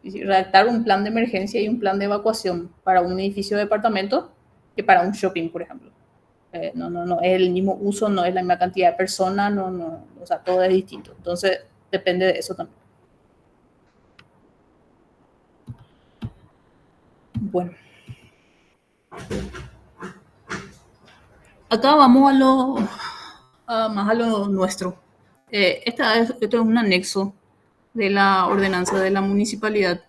redactar un plan de emergencia y un plan de evacuación para un edificio de departamento que para un shopping, por ejemplo. No es el mismo uso, no es la misma cantidad de personas, o sea, todo es distinto. Entonces, depende de eso también. Bueno. Acá vamos más a lo nuestro. Esto es un anexo de la ordenanza de la municipalidad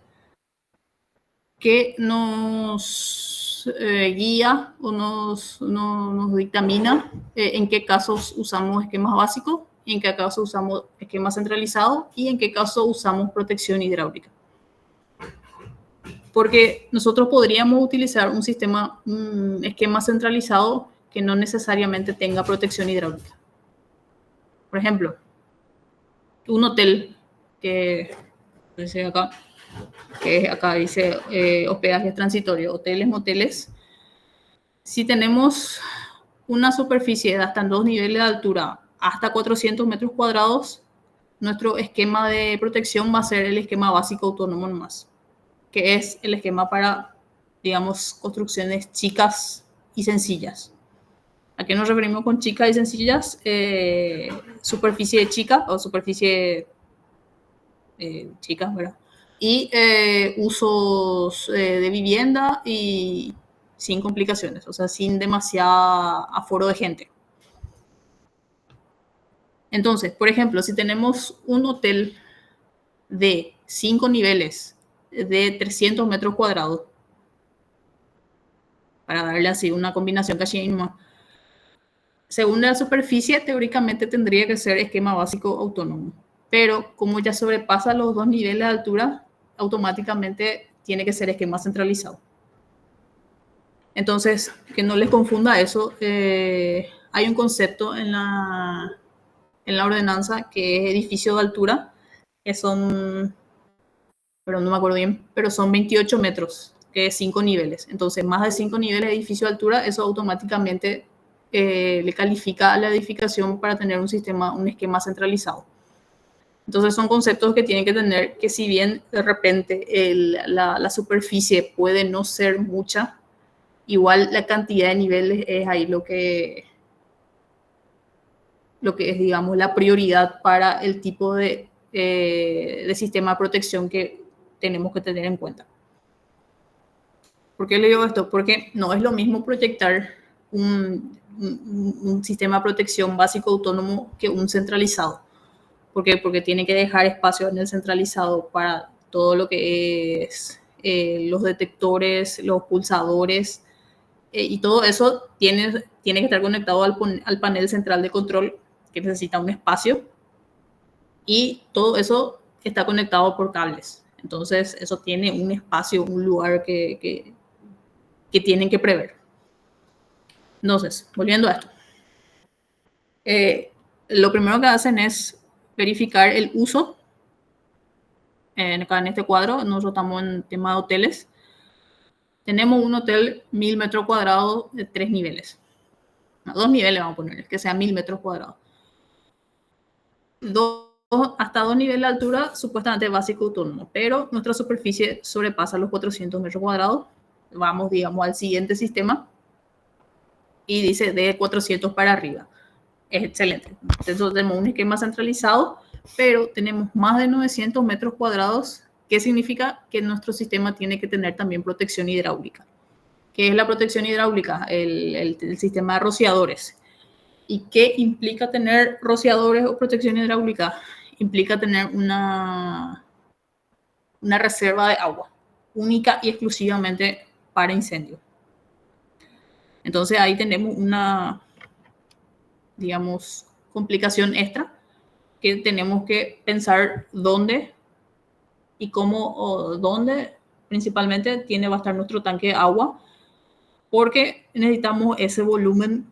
que nos guía o nos dictamina en qué casos usamos esquemas básicos, en qué casos usamos esquemas centralizados y en qué casos usamos protección hidráulica. Porque nosotros podríamos utilizar un esquema centralizado que no necesariamente tenga protección hidráulica. Por ejemplo, un hotel que dice acá, dice hospedaje transitorio, hoteles, moteles. Si tenemos una superficie de hasta 2 niveles de altura, hasta 400 metros cuadrados, nuestro esquema de protección va a ser el esquema básico autónomo nomás, que es el esquema para, digamos, construcciones chicas y sencillas. ¿A qué nos referimos con chicas y sencillas? Superficie chica o superficie chica, ¿verdad? Y usos de vivienda y sin complicaciones, o sea, sin demasiado aforo de gente. Entonces, por ejemplo, si tenemos un hotel de 5 niveles de 300 metros cuadrados, para darle así una combinación casi misma, según la superficie, teóricamente tendría que ser esquema básico autónomo. Pero como ya sobrepasa los 2 niveles de altura, automáticamente tiene que ser esquema centralizado. Entonces, que no les confunda eso, hay un concepto en la ordenanza que es edificio de altura, que son, pero no me acuerdo bien, pero son 28 metros, que es 5 niveles. Entonces, más de 5 niveles de edificio de altura, eso automáticamente le califica a la edificación para tener un esquema centralizado. Entonces son conceptos que tienen que tener que, si bien de repente la superficie puede no ser mucha, igual la cantidad de niveles es ahí lo que es, digamos, la prioridad para el tipo de sistema de protección que tenemos que tener en cuenta. ¿Por qué le digo esto? Porque no es lo mismo proyectar un sistema de protección básico autónomo que un centralizado. ¿Por qué? Porque tiene que dejar espacio en el centralizado para todo lo que es los detectores, los pulsadores, y todo eso tiene que estar conectado al panel central de control, que necesita un espacio, y todo eso está conectado por cables. Entonces, eso tiene un espacio, un lugar que tienen que prever. Entonces, volviendo a esto. Lo primero que hacen es verificar el uso. Acá en este cuadro, nosotros estamos en tema de hoteles. Tenemos un hotel 1000 metros cuadrados de 3 niveles. No, 2 niveles vamos a poner, que sea 1000 metros cuadrados. Hasta 2 niveles de altura, supuestamente básico autónomo, pero nuestra superficie sobrepasa los 400 metros cuadrados. Vamos, digamos, al siguiente sistema y dice de 400 para arriba. Es excelente. Entonces tenemos un esquema centralizado, pero tenemos más de 900 metros cuadrados, que significa que nuestro sistema tiene que tener también protección hidráulica. ¿Qué es la protección hidráulica? El sistema de rociadores. ¿Y qué implica tener rociadores o protección hidráulica? Implica tener una reserva de agua única y exclusivamente para incendio. Entonces ahí tenemos una, digamos, complicación extra, que tenemos que pensar dónde y cómo, o dónde principalmente va a estar nuestro tanque de agua, porque necesitamos ese volumen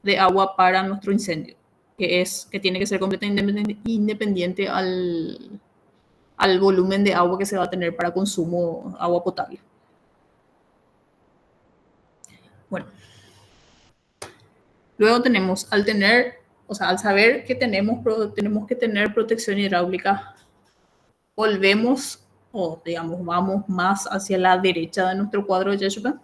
de agua para nuestro incendio, que tiene que ser completamente independiente al volumen de agua que se va a tener para consumo agua potable. Bueno, luego tenemos, al saber que tenemos que tener protección hidráulica, volvemos, o digamos, vamos más hacia la derecha de nuestro cuadro de Yeshua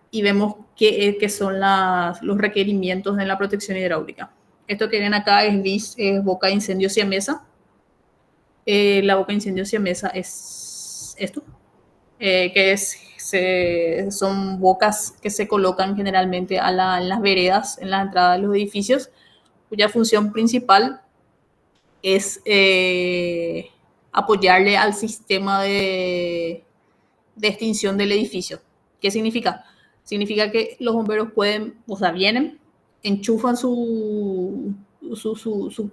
y vemos qué son los requerimientos de la protección hidráulica. Esto que ven acá es boca de incendio siamesa. La boca de incendio siamesa es esto, son bocas que se colocan generalmente en las veredas, en la entrada de los edificios, cuya función principal es apoyarle al sistema de extinción del edificio. ¿Qué significa? Significa que los bomberos vienen, enchufan su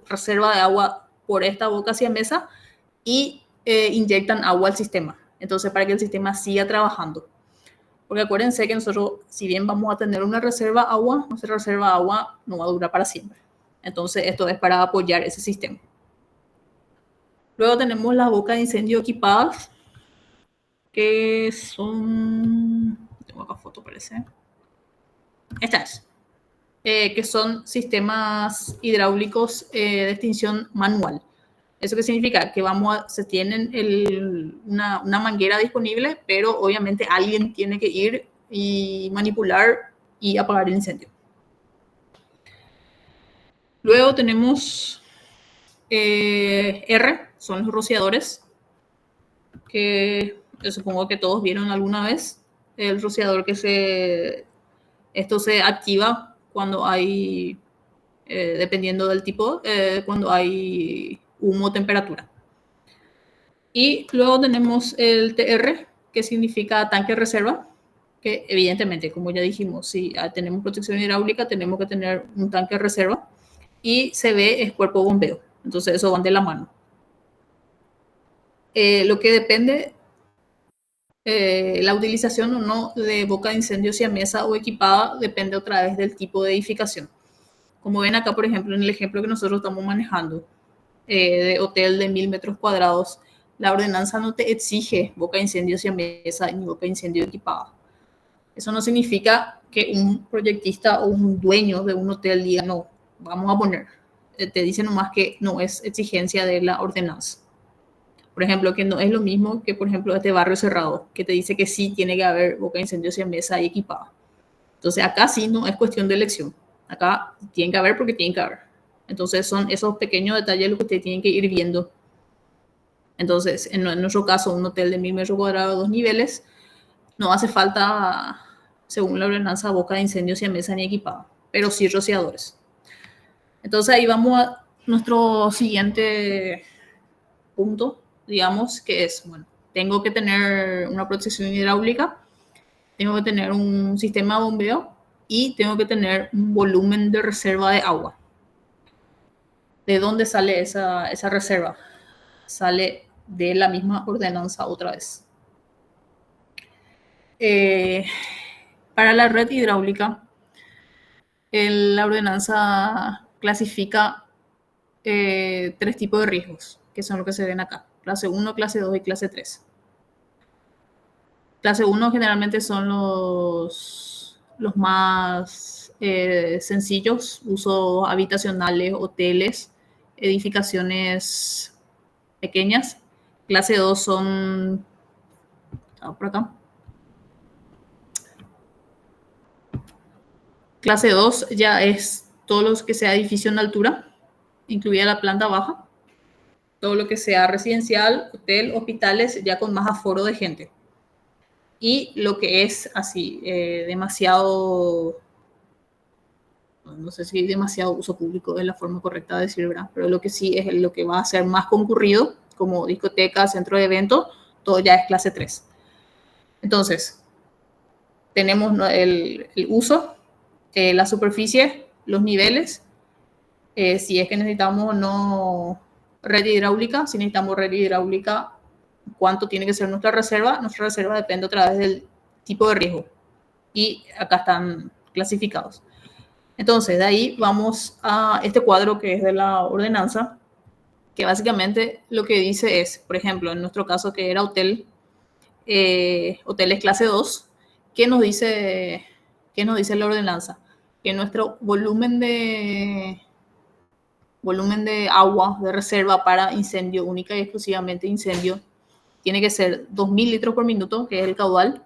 reserva de agua por esta boca siamesa y inyectan agua al sistema. Entonces, para que el sistema siga trabajando. Porque acuérdense que nosotros, si bien vamos a tener una reserva de agua, nuestra reserva de agua no va a durar para siempre. Entonces, esto es para apoyar ese sistema. Luego tenemos las bocas de incendio equipadas, que son... Tengo acá foto, parece. Esta es. Que son sistemas hidráulicos de extinción manual. ¿Eso qué significa? Que se tienen una manguera disponible, pero obviamente alguien tiene que ir y manipular y apagar el incendio. Luego tenemos R, son los rociadores, que yo supongo que todos vieron alguna vez. El rociador esto se activa cuando hay, dependiendo del tipo, cuando hay humo o temperatura. Y luego tenemos el TR, que significa tanque reserva, que evidentemente, como ya dijimos, si tenemos protección hidráulica, tenemos que tener un tanque reserva. Y CB es cuerpo bombeo, entonces eso van de la mano. Lo que depende, la utilización o no de boca de incendio siamesa o equipada, depende otra vez del tipo de edificación. Como ven acá, por ejemplo, en el ejemplo que nosotros estamos manejando, de hotel de 1000 metros cuadrados, la ordenanza no te exige boca de incendio siamesa ni boca de incendio equipada. Eso no significa que un proyectista o un dueño de un hotel diga, no, vamos a poner. Te dice nomás que no es exigencia de la ordenanza. Por ejemplo, que no es lo mismo que, por ejemplo, este barrio cerrado, que te dice que sí tiene que haber boca de incendio siamesa y equipada. Entonces, acá sí no es cuestión de elección. Acá tiene que haber porque tiene que haber. Entonces, son esos pequeños detalles los que te tienen que ir viendo. Entonces, en nuestro caso, un hotel de 1000 metros cuadrados, 2 niveles, no hace falta, según la ordenanza, boca de incendio siamesa ni equipada, pero sí rociadores. Entonces, ahí vamos a nuestro siguiente punto, digamos, que es, bueno, tengo que tener una protección hidráulica, tengo que tener un sistema de bombeo y tengo que tener un volumen de reserva de agua. ¿De dónde sale esa reserva? Sale de la misma ordenanza otra vez. Para la red hidráulica, la ordenanza clasifica 3 tipos de riesgos, que son los que se ven acá. Clase 1, clase 2 y clase 3. Clase 1 generalmente son los más sencillos, usos habitacionales, hoteles, edificaciones pequeñas. Clase 2 son... por acá. Clase 2 ya es todo lo que sea edificio en altura, incluida la planta baja. Todo lo que sea residencial, hotel, hospitales, ya con más aforo de gente. Y lo que es así, demasiado, no sé si demasiado uso público es la forma correcta de decir, ¿verdad? Pero lo que sí es lo que va a ser más concurrido, como discoteca, centro de eventos, todo ya es clase 3. Entonces, tenemos el uso, la superficie, los niveles, si es que necesitamos o no red hidráulica, si necesitamos red hidráulica, cuánto tiene que ser nuestra reserva. Nuestra reserva depende otra vez del tipo de riesgo. Y acá están clasificados. Entonces, de ahí vamos a este cuadro que es de la ordenanza, que básicamente lo que dice es, por ejemplo, en nuestro caso que era hoteles clase 2, ¿qué nos dice la ordenanza? Que nuestro volumen de volumen de agua de reserva para incendio, única y exclusivamente incendio, tiene que ser 2.000 litros por minuto, que es el caudal,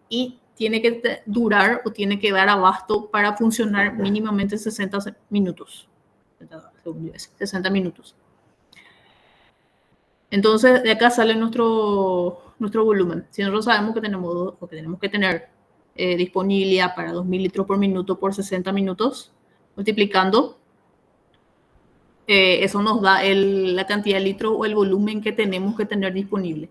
y tiene que durar o tiene que dar abasto para funcionar mínimamente 60 minutos. 60 minutos. Entonces, de acá sale nuestro volumen. Si nosotros sabemos que tenemos que tener disponibilidad para 2.000 litros por minuto por 60 minutos, multiplicando, eso nos da la cantidad de litros o el volumen que tenemos que tener disponible.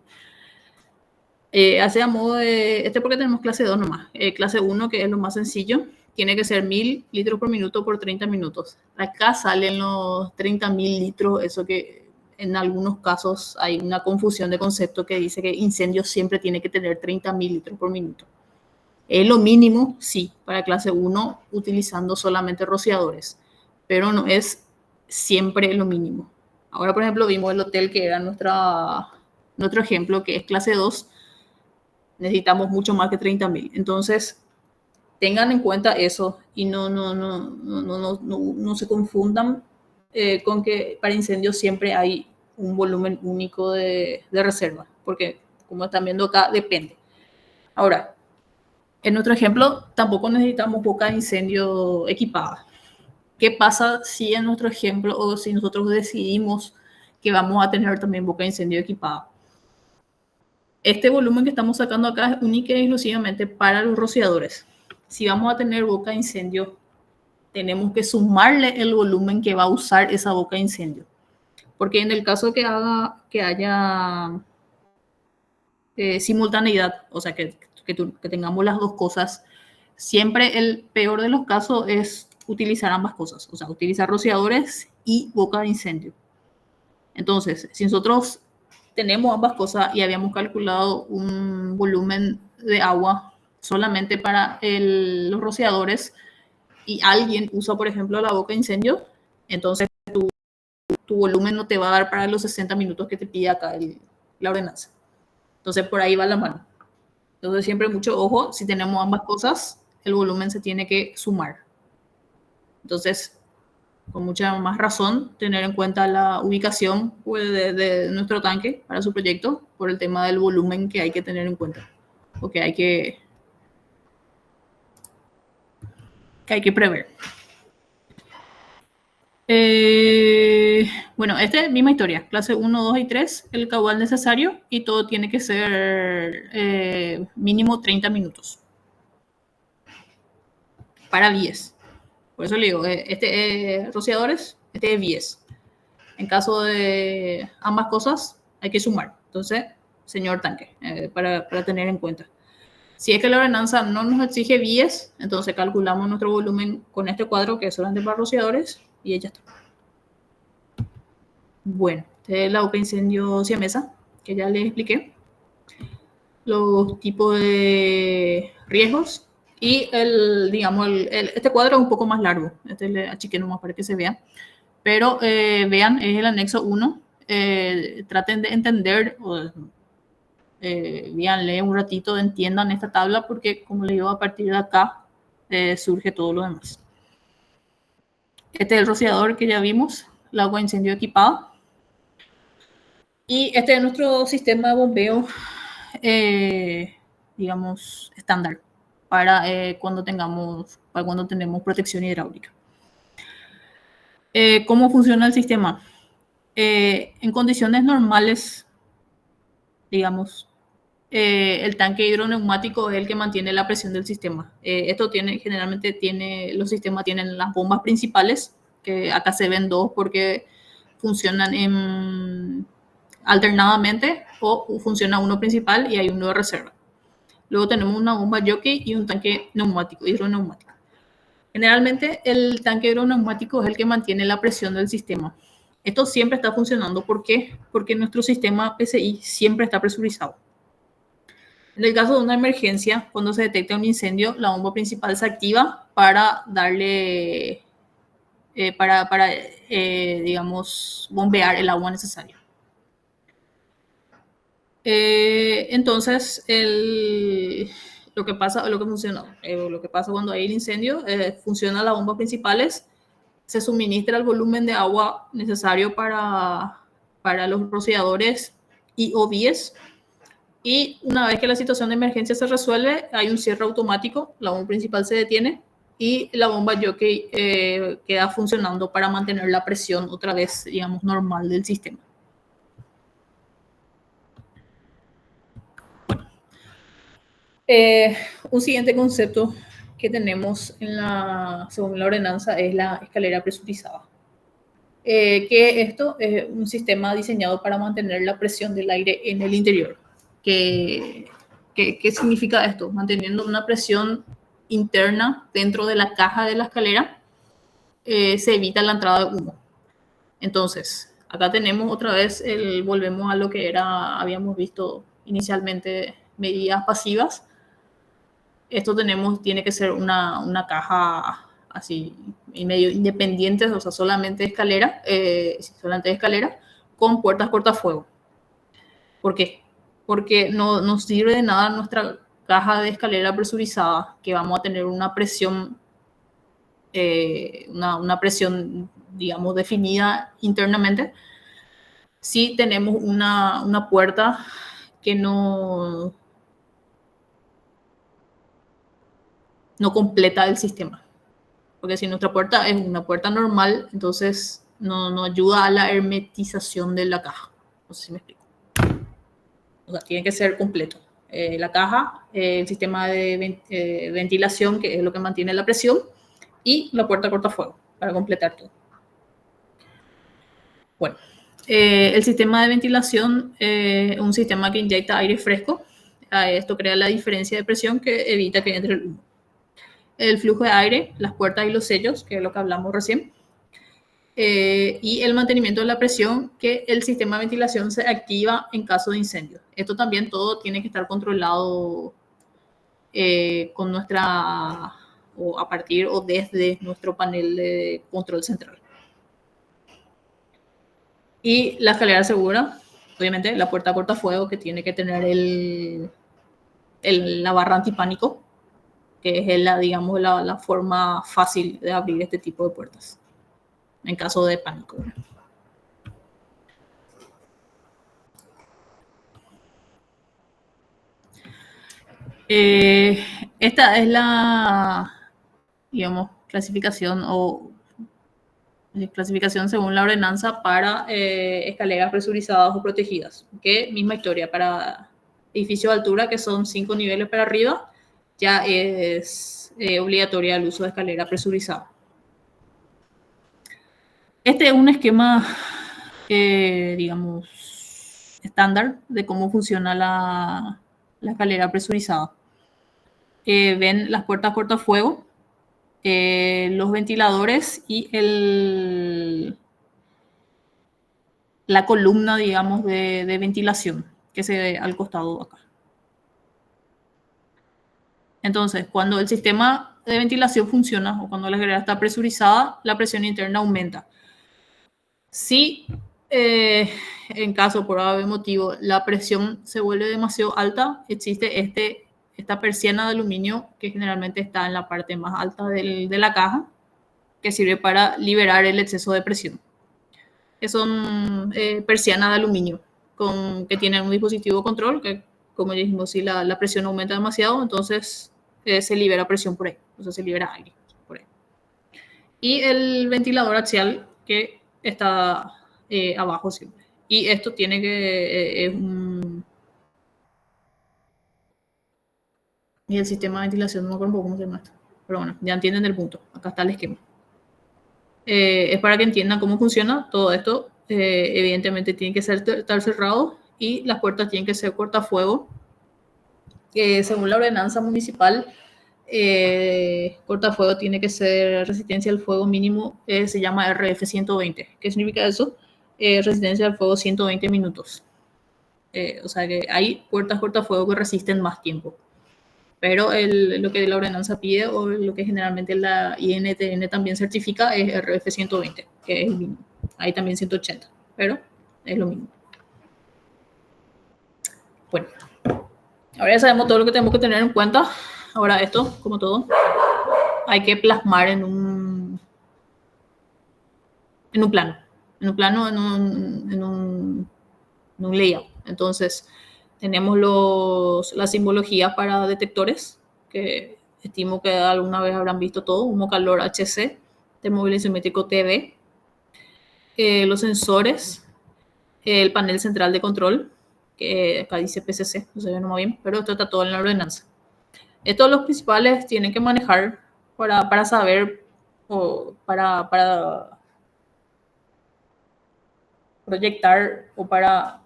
Hace a modo de, porque tenemos clase 2 nomás. Clase 1, que es lo más sencillo, tiene que ser 1.000 litros por minuto por 30 minutos. Acá salen los 30.000 litros, eso que en algunos casos hay una confusión de concepto que dice que incendio siempre tiene que tener 30.000 litros por minuto. Es lo mínimo, sí, para clase 1, utilizando solamente rociadores, pero no es siempre lo mínimo. Ahora, por ejemplo, vimos el hotel que era nuestro ejemplo, que es clase 2, necesitamos mucho más que 30.000. Entonces, tengan en cuenta eso y no se confundan con que para incendios siempre hay un volumen único de reserva, porque como están viendo acá, depende. Ahora, en nuestro ejemplo, tampoco necesitamos boca de incendio equipada. ¿Qué pasa si en nuestro ejemplo o si nosotros decidimos que vamos a tener también boca de incendio equipada? Este volumen que estamos sacando acá es única y exclusivamente para los rociadores. Si vamos a tener boca de incendio, tenemos que sumarle el volumen que va a usar esa boca de incendio. Porque en el caso que haya simultaneidad, o sea, que tengamos las dos cosas, siempre el peor de los casos es utilizar ambas cosas, o sea, utilizar rociadores y boca de incendio. Entonces, si nosotros tenemos ambas cosas y habíamos calculado un volumen de agua solamente para los rociadores y alguien usa, por ejemplo, la boca de incendio, entonces tu volumen no te va a dar para los 60 minutos que te pide acá la ordenanza. Entonces, por ahí va la mano. Entonces, siempre mucho ojo, si tenemos ambas cosas, el volumen se tiene que sumar. Entonces, con mucha más razón, tener en cuenta la ubicación de nuestro tanque para su proyecto por el tema del volumen que hay que tener en cuenta, o que hay que prever. Bueno, esta es misma historia, clase 1, 2 y 3, el caudal necesario y todo tiene que ser mínimo 30 minutos para 10. Por eso le digo, este es rociadores, este es 10. En caso de ambas cosas, hay que sumar. Entonces, señor tanque, para tener en cuenta. Si es que la ordenanza no nos exige 10, entonces calculamos nuestro volumen con este cuadro que es solamente para rociadores y ya está. Bueno, este es la boca de incendio siamesa, que ya les expliqué. Los tipos de riesgos y este cuadro es un poco más largo. Este le achiqué nomás para que se vea. Pero vean, es el anexo 1. Traten de entender, véanle un ratito, entiendan esta tabla, porque como les digo, a partir de acá surge todo lo demás. Este es el rociador que ya vimos, el agua de incendio equipada. Y este es nuestro sistema de bombeo, digamos, estándar para cuando tenemos protección hidráulica. ¿Cómo funciona el sistema? En condiciones normales, digamos, el tanque hidroneumático es el que mantiene la presión del sistema. Generalmente los sistemas tienen las bombas principales, que acá se ven dos porque funcionan alternadamente, o funciona uno principal y hay uno de reserva. Luego tenemos una bomba jockey y un tanque hidroneumático. Generalmente el tanque hidroneumático es el que mantiene la presión del sistema. Esto siempre está funcionando. ¿Por qué? Porque nuestro sistema PCI siempre está presurizado. En el caso de una emergencia, cuando se detecta un incendio, la bomba principal se activa para darle, digamos, bombear el agua necesaria. Entonces, lo que pasa cuando hay el incendio, funciona las bombas principales se suministra el volumen de agua necesario para los rociadores y o vías. Y una vez que la situación de emergencia se resuelve, hay un cierre automático, la bomba principal se detiene y la bomba jockey queda funcionando para mantener la presión otra vez, digamos, normal del sistema. Un siguiente concepto que tenemos según la ordenanza es la escalera presurizada. Que esto es un sistema diseñado para mantener la presión del aire en el interior. ¿Qué significa esto? Manteniendo una presión interna dentro de la caja de la escalera, se evita la entrada de humo. Entonces, acá tenemos otra vez, volvemos a lo que habíamos visto inicialmente, medidas pasivas. Esto tiene que ser una caja así, y medio independiente, o sea, solamente de escalera, con puertas cortafuego. ¿Por qué? Porque no nos sirve de nada nuestra caja de escalera presurizada, que vamos a tener una presión, digamos, definida internamente, si tenemos una puerta que no completa el sistema. Porque si nuestra puerta es una puerta normal, entonces no ayuda a la hermetización de la caja. No sé si me explico. O sea, tiene que ser completo. La caja, el sistema de ventilación, que es lo que mantiene la presión, y la puerta cortafuego, para completar todo. Bueno, el sistema de ventilación es un sistema que inyecta aire fresco. Esto crea la diferencia de presión que evita que entre el humo. El flujo de aire, las puertas y los sellos, que es lo que hablamos recién, y el mantenimiento de la presión, que el sistema de ventilación se activa en caso de incendio. Esto también todo tiene que estar controlado con o a partir o desde nuestro panel de control central. Y la escalera segura, obviamente la puerta cortafuego, que tiene que tener la barra antipánico, que es la forma fácil de abrir este tipo de puertas en caso de pánico. Esta es la, digamos, clasificación según la ordenanza para escaleras presurizadas o protegidas. Que misma historia, para edificios de altura que son 5 niveles para arriba, ya es obligatoria el uso de escalera presurizada. Este es un esquema, digamos, estándar de cómo funciona la escalera presurizada. Ven las puertas cortafuego, los ventiladores y la columna, digamos, de ventilación que se ve al costado acá. Entonces, cuando el sistema de ventilación funciona o cuando la escalera está presurizada, la presión interna aumenta. Si en caso por algún motivo la presión se vuelve demasiado alta, existe esta persiana de aluminio que generalmente está en la parte más alta de la caja, que sirve para liberar el exceso de presión. Que son persianas de aluminio que tienen un dispositivo de control que, como ya dijimos, si la presión aumenta demasiado, entonces se libera presión por ahí, o sea, se libera aire por ahí. Y el ventilador axial, que está abajo siempre. Y esto tiene que... y el sistema de ventilación, no me acuerdo cómo se llama esto. Pero bueno, ya entienden el punto. Acá está el esquema. Es para que entiendan cómo funciona todo esto. Evidentemente tiene que estar cerrado y las puertas tienen que ser cortafuego. Según la ordenanza municipal, cortafuego tiene que ser resistencia al fuego mínimo, se llama RF 120. ¿Qué significa eso? Resistencia al fuego 120 minutos. O sea que hay puertas cortafuego que resisten más tiempo. Pero lo que la ordenanza pide o lo que generalmente la INTN también certifica es RF 120, que es el mínimo. Hay también 180, pero es lo mismo. Bueno, ahora ya sabemos todo lo que tenemos que tener en cuenta. Ahora esto, como todo, hay que plasmar en en un plano, en un layout. Entonces, tenemos las simbologías para detectores, que estimo que alguna vez habrán visto todo: humo, calor, HC, termóvil isométrico TB, los sensores, el panel central de control, que acá dice PCC, no se ve nomás bien, pero esto está todo en la ordenanza. Estos los principales tienen que manejar para saber o para proyectar o para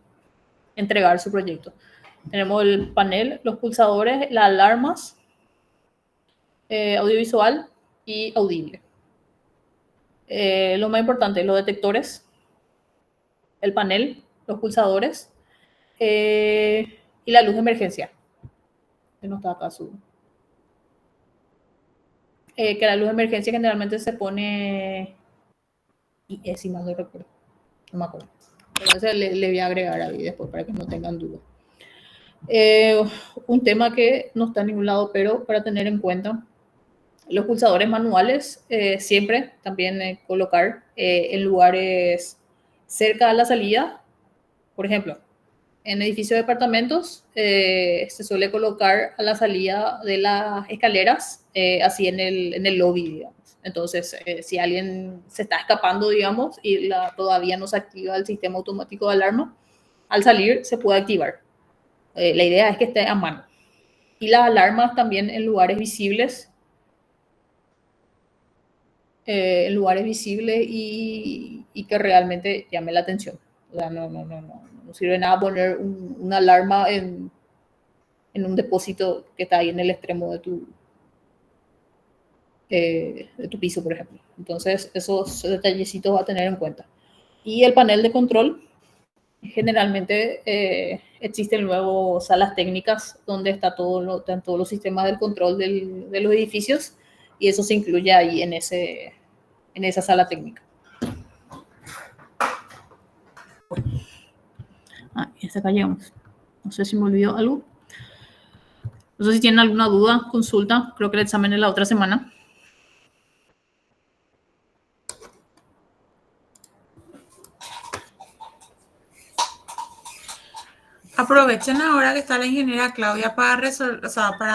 entregar su proyecto. Tenemos el panel, los pulsadores, las alarmas, audiovisual y audible. Lo más importante, los detectores, el panel, los pulsadores y la luz de emergencia. Que no está acá que la luz de emergencia generalmente se pone, y si mal no recuerdo, no me acuerdo. Pero ese le voy a agregar ahí después para que no tengan duda. Un tema que no está en ningún lado, pero para tener en cuenta: los pulsadores manuales, siempre también colocar en lugares cerca de la salida. Por ejemplo, en edificios de departamentos se suele colocar a la salida de las escaleras, así en el lobby, digamos. Entonces, si alguien se está escapando, digamos, y todavía no se activa el sistema automático de alarma, al salir se puede activar. La idea es que esté a mano. Y las alarmas también en lugares visibles, y que realmente llame la atención. O sea, no sirve nada poner una alarma en un depósito que está ahí en el extremo de tu piso, por ejemplo. Entonces, esos detallecitos va a tener en cuenta. Y el panel de control, generalmente existen luego salas técnicas donde están todos los sistemas del control de los edificios, y eso se incluye ahí en esa sala técnica. Y hasta acá llegamos. No sé si me olvidó algo. No sé si tienen alguna duda, consulta. Creo que el examen es la otra semana. Aprovechen ahora que está la ingeniera Claudia para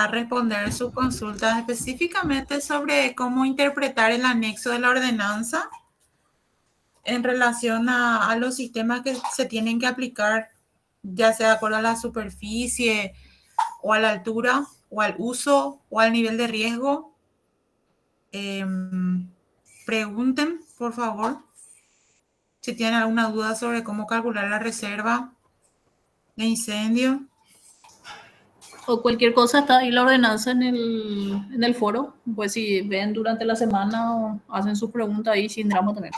responder sus consultas específicamente sobre cómo interpretar el anexo de la ordenanza en relación a los sistemas que se tienen que aplicar, ya sea de acuerdo a la superficie o a la altura o al uso o al nivel de riesgo. Pregunten, por favor, si tienen alguna duda sobre cómo calcular la reserva de incendio. O cualquier cosa, está ahí la ordenanza en el foro. Pues si ven durante la semana o hacen sus preguntas ahí sin drama también.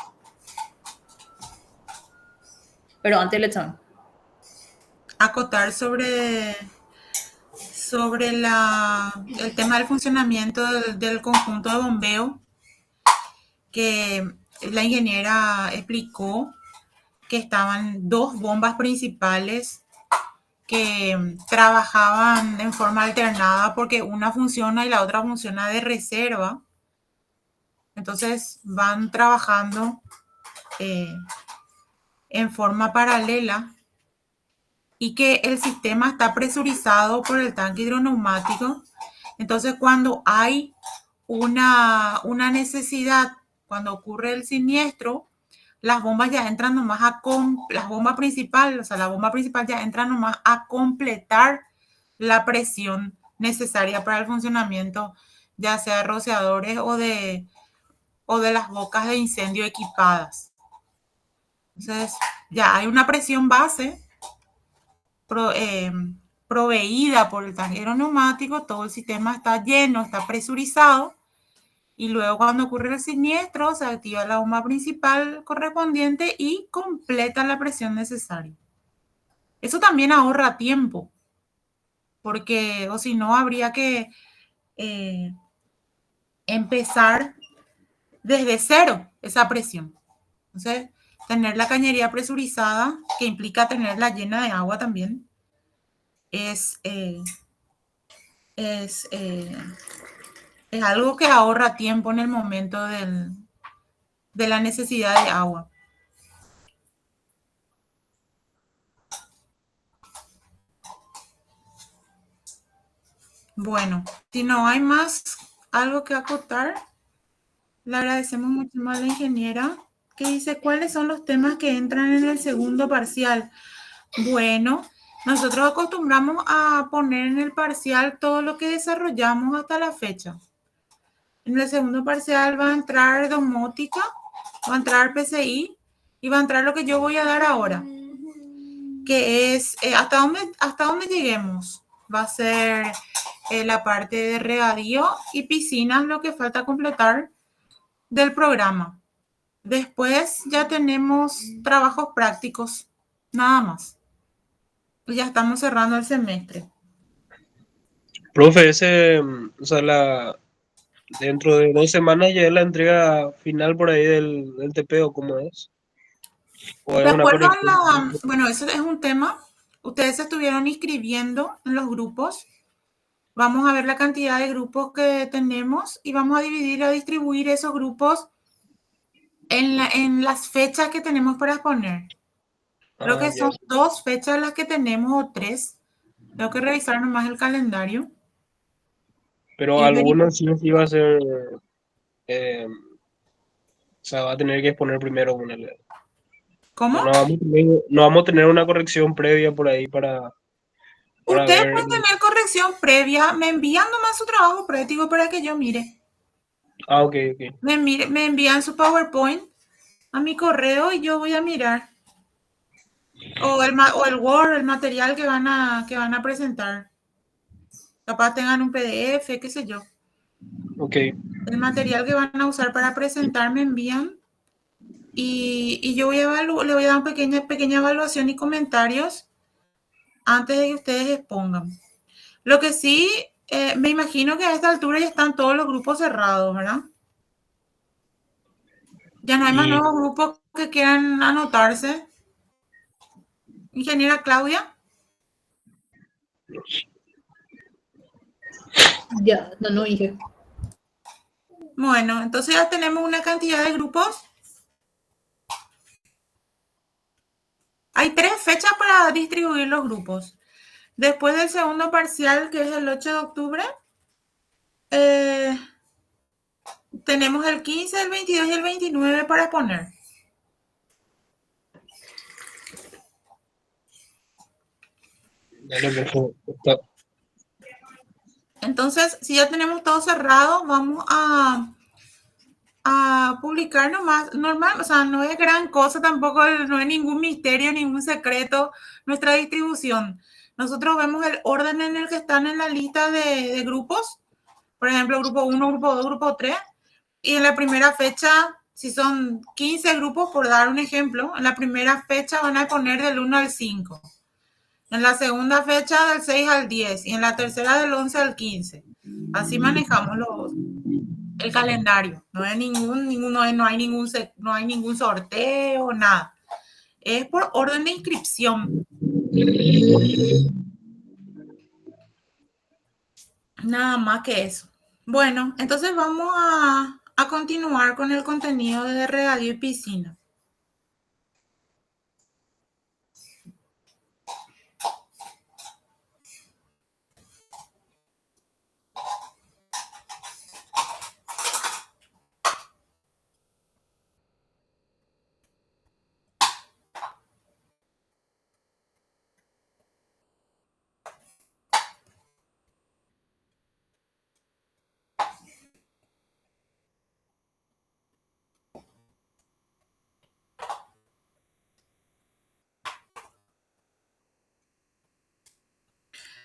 Pero antes del examen. Acotar sobre el tema del funcionamiento del conjunto de bombeo, que la ingeniera explicó que estaban dos bombas principales que trabajaban en forma alternada porque una funciona y la otra funciona de reserva. Entonces van trabajando en forma paralela, y que el sistema está presurizado por el tanque hidroneumático. Entonces, cuando hay una necesidad, cuando ocurre el siniestro, las bombas ya entran nomás la bomba principal ya entra nomás a completar la presión necesaria para el funcionamiento, ya sea de rociadores o de las bocas de incendio equipadas. Entonces, ya hay una presión base proveída por el tanque neumático, todo el sistema está lleno, está presurizado, y luego cuando ocurre el siniestro se activa la bomba principal correspondiente y completa la presión necesaria. Eso también ahorra tiempo, porque o si no habría que empezar desde cero esa presión. Entonces, tener la cañería presurizada, que implica tenerla llena de agua también, es algo que ahorra tiempo en el momento de la necesidad de agua. Bueno, si no hay más algo que acotar, le agradecemos mucho más a la ingeniera que dice cuáles son los temas que entran en el segundo parcial. Bueno, nosotros acostumbramos a poner en el parcial todo lo que desarrollamos hasta la fecha. En el segundo parcial va a entrar domótica, va a entrar PCI y va a entrar lo que yo voy a dar ahora, que es hasta dónde lleguemos. Va a ser la parte de regadío y piscinas, lo que falta completar del programa. Después ya tenemos trabajos prácticos, nada más. Ya estamos cerrando el semestre. Profe, o sea, dentro de 2 semanas ya es la entrega final por ahí del TP o cómo es. O es De una acuerdo a corrección. bueno, eso es un tema. Ustedes se estuvieron inscribiendo en los grupos. Vamos a ver la cantidad de grupos que tenemos y vamos a distribuir esos grupos en las fechas que tenemos para exponer. Creo que Ya. son 2 fechas las que tenemos o 3. Tengo que revisar nomás el calendario. Pero Y algunos sí va a ser, o sea, va a tener que exponer primero una. ¿Cómo? No vamos a tener una corrección previa por ahí para Ustedes ver. pueden tener corrección previa. Me envían nomás su trabajo práctico para que yo mire. Ok, ok. Me envían su PowerPoint a mi correo y yo voy a mirar. O el Word, el material que van a presentar. Capaz tengan un PDF, qué sé yo. Ok. El material que van a usar para presentar me envían y yo le voy a dar una pequeña evaluación y comentarios antes de que ustedes expongan. Lo que sí, me imagino que a esta altura ya están todos los grupos cerrados, ¿verdad? Ya no hay más Y nuevos grupos que quieran anotarse. Ingeniera Claudia. Ya, no, dije. Bueno, entonces ya tenemos una cantidad de grupos. Hay 3 fechas para distribuir los grupos. Después del segundo parcial, que es el 8 de octubre, tenemos el 15, el 22 y el 29 para exponer. dale, perfecto. Entonces, si ya tenemos todo cerrado, vamos a publicar nomás, normal, o sea, no es gran cosa tampoco, no es ningún misterio, ningún secreto nuestra distribución. Nosotros vemos el orden en el que están en la lista de grupos, por ejemplo, grupo 1, grupo 2, grupo 3, y en la primera fecha, si son 15 grupos, por dar un ejemplo, en la primera fecha van a poner del 1 al 5, en la segunda fecha del 6 al 10 y en la tercera del 11 al 15. Así manejamos el calendario. No hay ningún sorteo, nada. Es por orden de inscripción. Nada más que eso. Bueno, entonces vamos a continuar con el contenido de regadío y piscina.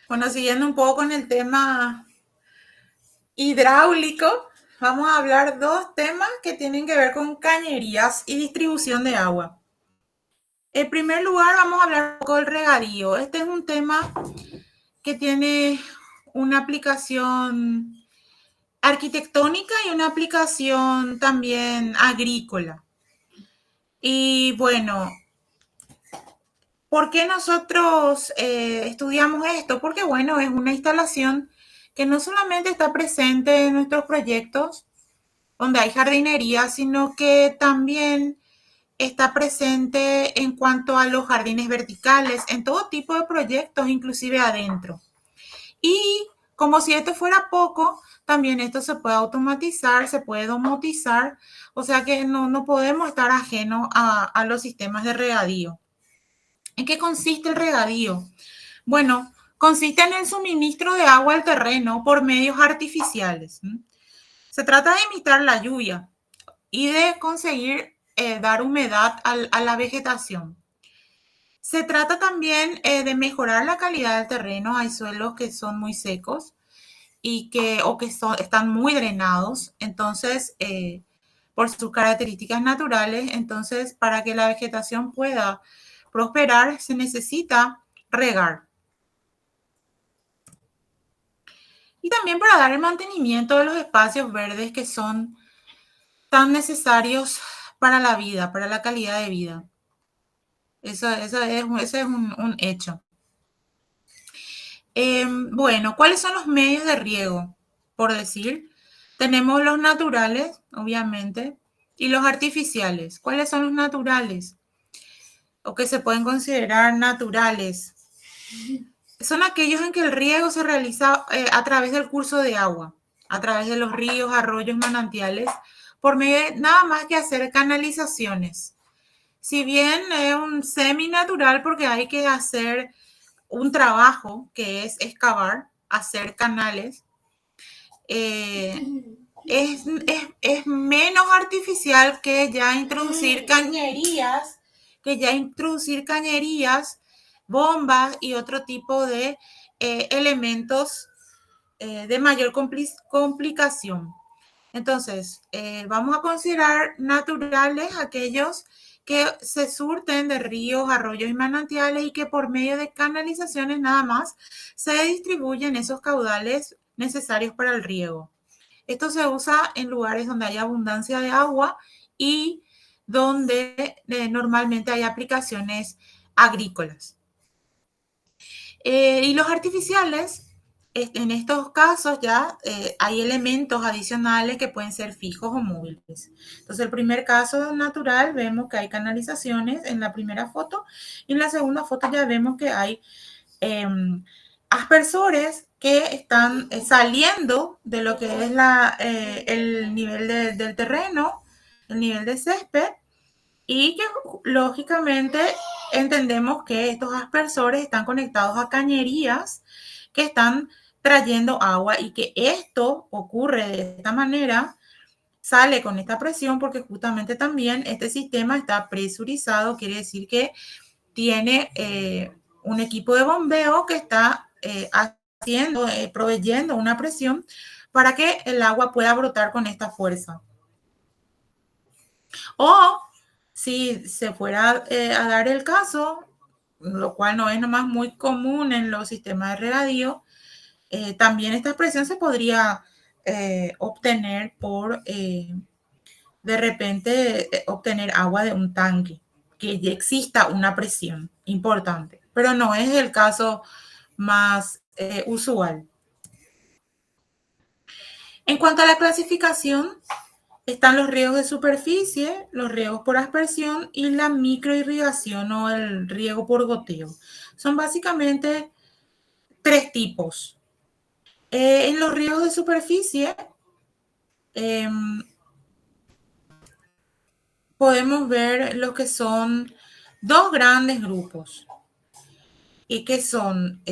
Bueno, siguiendo un poco con el tema hidráulico, vamos a hablar 2 temas que tienen que ver con cañerías y distribución de agua. En primer lugar, vamos a hablar un poco del regadío. Este es un tema que tiene una aplicación arquitectónica y una aplicación también agrícola. Y bueno, ¿por qué nosotros estudiamos esto? Porque bueno, es una instalación que no solamente está presente en nuestros proyectos, donde hay jardinería, sino que también está presente en cuanto a los jardines verticales, en todo tipo de proyectos, inclusive adentro. Y como si esto fuera poco, también esto se puede automatizar, se puede domotizar, o sea que no podemos estar ajenos a los sistemas de regadío. ¿En qué consiste el regadío? Bueno, consiste en el suministro de agua al terreno por medios artificiales. Se trata de imitar la lluvia y de conseguir dar humedad a la vegetación. Se trata también de mejorar la calidad del terreno. Hay suelos que son muy secos y están muy drenados, entonces, por sus características naturales. Entonces, para que la vegetación pueda prosperar, se necesita regar. Y también para dar el mantenimiento de los espacios verdes que son tan necesarios para la vida, para la calidad de vida. Ese es un hecho. Bueno, ¿cuáles son los medios de riego? Por decir, tenemos los naturales, obviamente, y los artificiales. ¿Cuáles son los naturales? O que se pueden considerar naturales. Son aquellos en que el riego se realiza a través del curso de agua, a través de los ríos, arroyos, manantiales, por medio de nada más que hacer canalizaciones. Si bien es un semi-natural porque hay que hacer un trabajo que es excavar, hacer canales, es menos artificial que ya introducir cañerías, bombas y otro tipo de elementos de mayor complicación. Entonces, vamos a considerar naturales aquellos que se surten de ríos, arroyos y manantiales y que por medio de canalizaciones nada más se distribuyen esos caudales necesarios para el riego. Esto se usa en lugares donde hay abundancia de agua y donde normalmente hay aplicaciones agrícolas. Y los artificiales, en estos casos ya hay elementos adicionales que pueden ser fijos o móviles. Entonces, el primer caso natural, vemos que hay canalizaciones en la primera foto y en la segunda foto ya vemos que hay aspersores que están saliendo de lo que es el nivel del terreno, el nivel de césped, y que lógicamente entendemos que estos aspersores están conectados a cañerías que están trayendo agua y que esto ocurre de esta manera, sale con esta presión porque justamente también este sistema está presurizado, quiere decir que tiene un equipo de bombeo que está proveyendo una presión para que el agua pueda brotar con esta fuerza. O si se fuera a dar el caso, lo cual no es nomás muy común en los sistemas de regadío, también esta presión se podría obtener por, de repente, obtener agua de un tanque, que ya exista una presión importante, pero no es el caso más usual. En cuanto a la clasificación, están los riegos de superficie, los riegos por aspersión y la microirrigación o el riego por goteo. Son básicamente tres tipos. En los riegos de superficie podemos ver lo que son dos grandes grupos y que son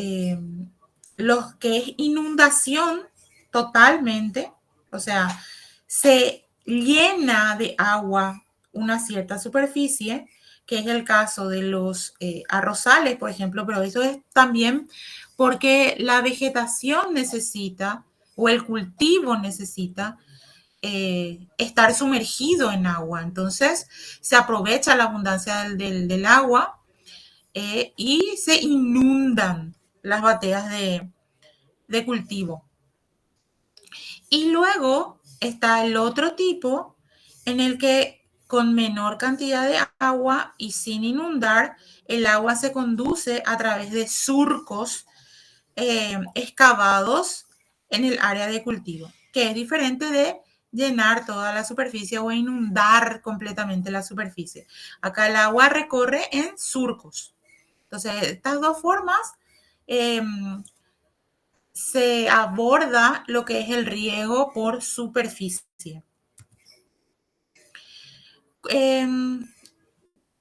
los que es inundación totalmente, o sea, se llena de agua una cierta superficie, que es el caso de los arrozales, por ejemplo, pero eso es también porque la vegetación necesita o el cultivo necesita estar sumergido en agua. Entonces, se aprovecha la abundancia del agua y se inundan las bateas de cultivo. Y luego está el otro tipo en el que con menor cantidad de agua y sin inundar, el agua se conduce a través de surcos excavados en el área de cultivo, que es diferente de llenar toda la superficie o inundar completamente la superficie. Acá el agua recorre en surcos. Entonces, estas dos formas se aborda lo que es el riego por superficie.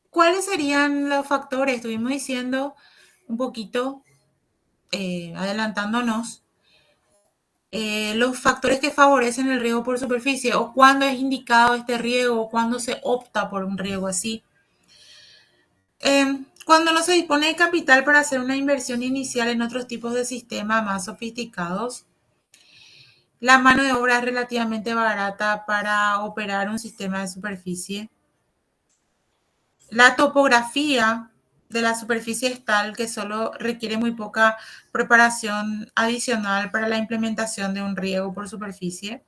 ¿Cuáles serían los factores? Estuvimos diciendo un poquito, adelantándonos, los factores que favorecen el riego por superficie o cuándo es indicado este riego o cuándo se opta por un riego así. Cuando no se dispone de capital para hacer una inversión inicial en otros tipos de sistemas más sofisticados, la mano de obra es relativamente barata para operar un sistema de superficie. La topografía de la superficie es tal que solo requiere muy poca preparación adicional para la implementación de un riego por superficie,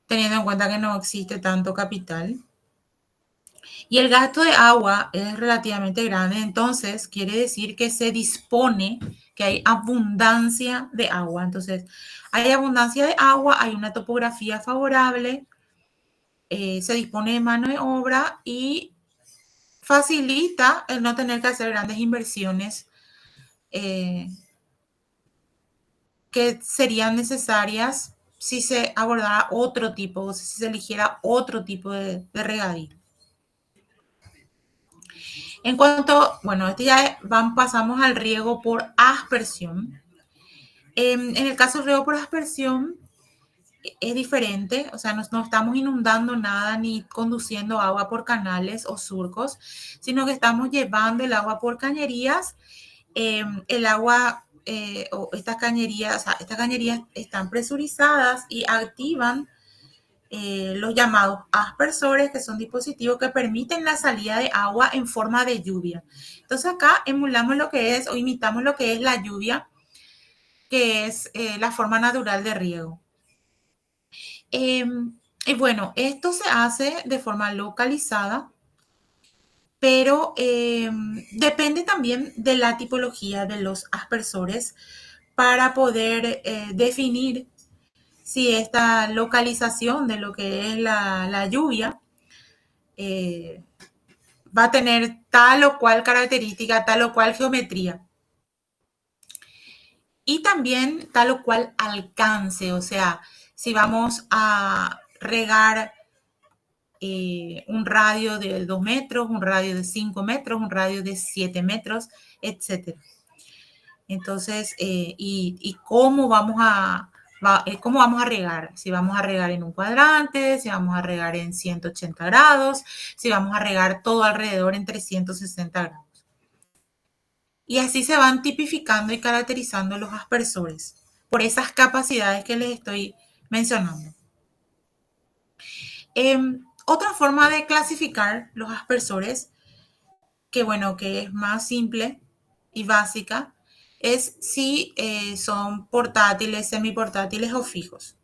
teniendo en cuenta que no existe tanto capital. Y el gasto de agua es relativamente grande, entonces quiere decir que se dispone, que hay abundancia de agua. Entonces, hay abundancia de agua, hay una topografía favorable, se dispone de mano de obra y facilita el no tener que hacer grandes inversiones que serían necesarias si se abordara otro tipo, si se eligiera otro tipo de regadío. En cuanto, bueno, ya pasamos al riego por aspersión. En el caso del riego por aspersión es diferente, o sea, no estamos inundando nada ni conduciendo agua por canales o surcos, sino que estamos llevando el agua por cañerías. El agua o estas cañerías están presurizadas y activan los llamados aspersores, que son dispositivos que permiten la salida de agua en forma de lluvia. Entonces acá emulamos lo que es o imitamos lo que es la lluvia, que es la forma natural de riego. Y bueno, esto se hace de forma localizada, pero depende también de la tipología de los aspersores para poder definir si esta localización de lo que es la lluvia va a tener tal o cual característica, tal o cual geometría. Y también tal o cual alcance, o sea, si vamos a regar un radio de 2 metros, un radio de 5 metros, un radio de 7 metros, etc. Entonces, y cómo vamos a regar, si vamos a regar en un cuadrante, si vamos a regar en 180 grados, si vamos a regar todo alrededor en 360 grados. Y así se van tipificando y caracterizando los aspersores por esas capacidades que les estoy mencionando. Otra forma de clasificar los aspersores, que bueno, que es más simple y básica, es si son portátiles, semiportátiles o fijos.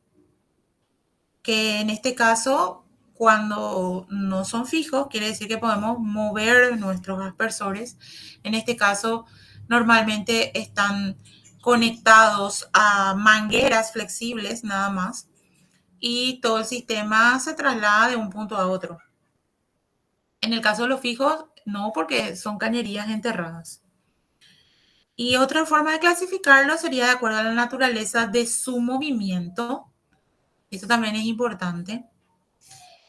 Que en este caso, cuando no son fijos, quiere decir que podemos mover nuestros aspersores. En este caso, normalmente están conectados a mangueras flexibles nada más y todo el sistema se traslada de un punto a otro. En el caso de los fijos, no, porque son cañerías enterradas. Y otra forma de clasificarlo sería de acuerdo a la naturaleza de su movimiento. Esto también es importante.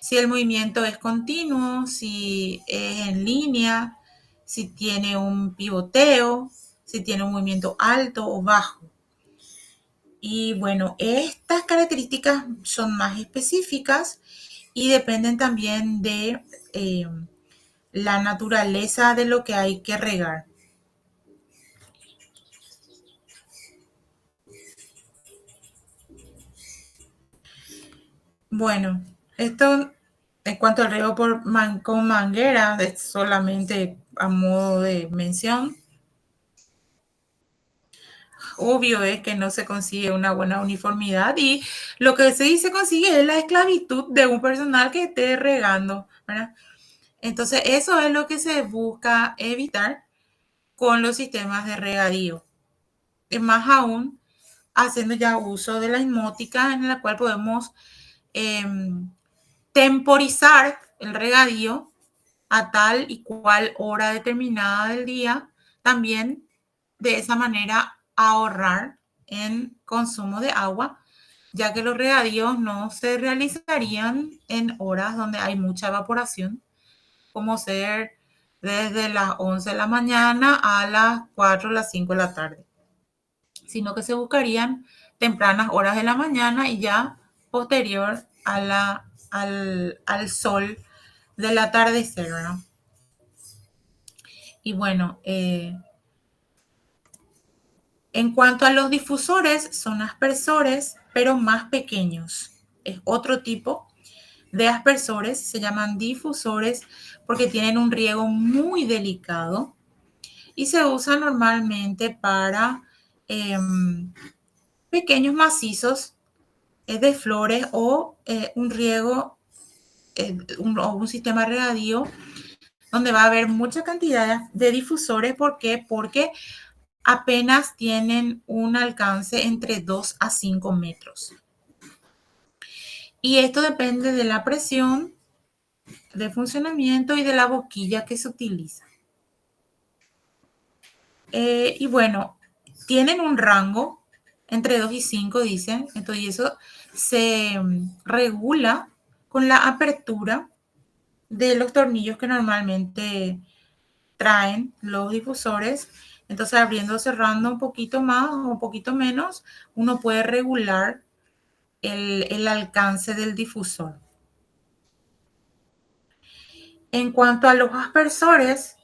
Si el movimiento es continuo, si es en línea, si tiene un pivoteo, si tiene un movimiento alto o bajo. Y bueno, estas características son más específicas y dependen también de la naturaleza de lo que hay que regar. Bueno, esto en cuanto al riego con manguera es solamente a modo de mención. Obvio es que no se consigue una buena uniformidad y lo que se consigue es la esclavitud de un personal que esté regando, ¿verdad? Entonces, eso es lo que se busca evitar con los sistemas de regadío. Y más aún, haciendo ya uso de la osmótica en la cual podemos temporizar el regadío a tal y cual hora determinada del día, también de esa manera ahorrar en consumo de agua, ya que los regadíos no se realizarían en horas donde hay mucha evaporación, como ser desde las 11 de la mañana a las 4 o las 5 de la tarde, sino que se buscarían tempranas horas de la mañana y ya posterior a al sol del atardecer, ¿verdad? Y bueno, en cuanto a los difusores, son aspersores, pero más pequeños. Es otro tipo de aspersores, se llaman difusores porque tienen un riego muy delicado y se usa normalmente para pequeños macizos de flores o un riego o un sistema regadío donde va a haber mucha cantidad de difusores. ¿Por qué? Porque apenas tienen un alcance entre 2 a 5 metros. Y esto depende de la presión de funcionamiento y de la boquilla que se utiliza. Y bueno, tienen un rango entre 2 y 5, dicen. Entonces, eso se regula con la apertura de los tornillos que normalmente traen los difusores. Entonces, abriendo o cerrando un poquito más o un poquito menos, uno puede regular el alcance del difusor. En cuanto a los aspersores,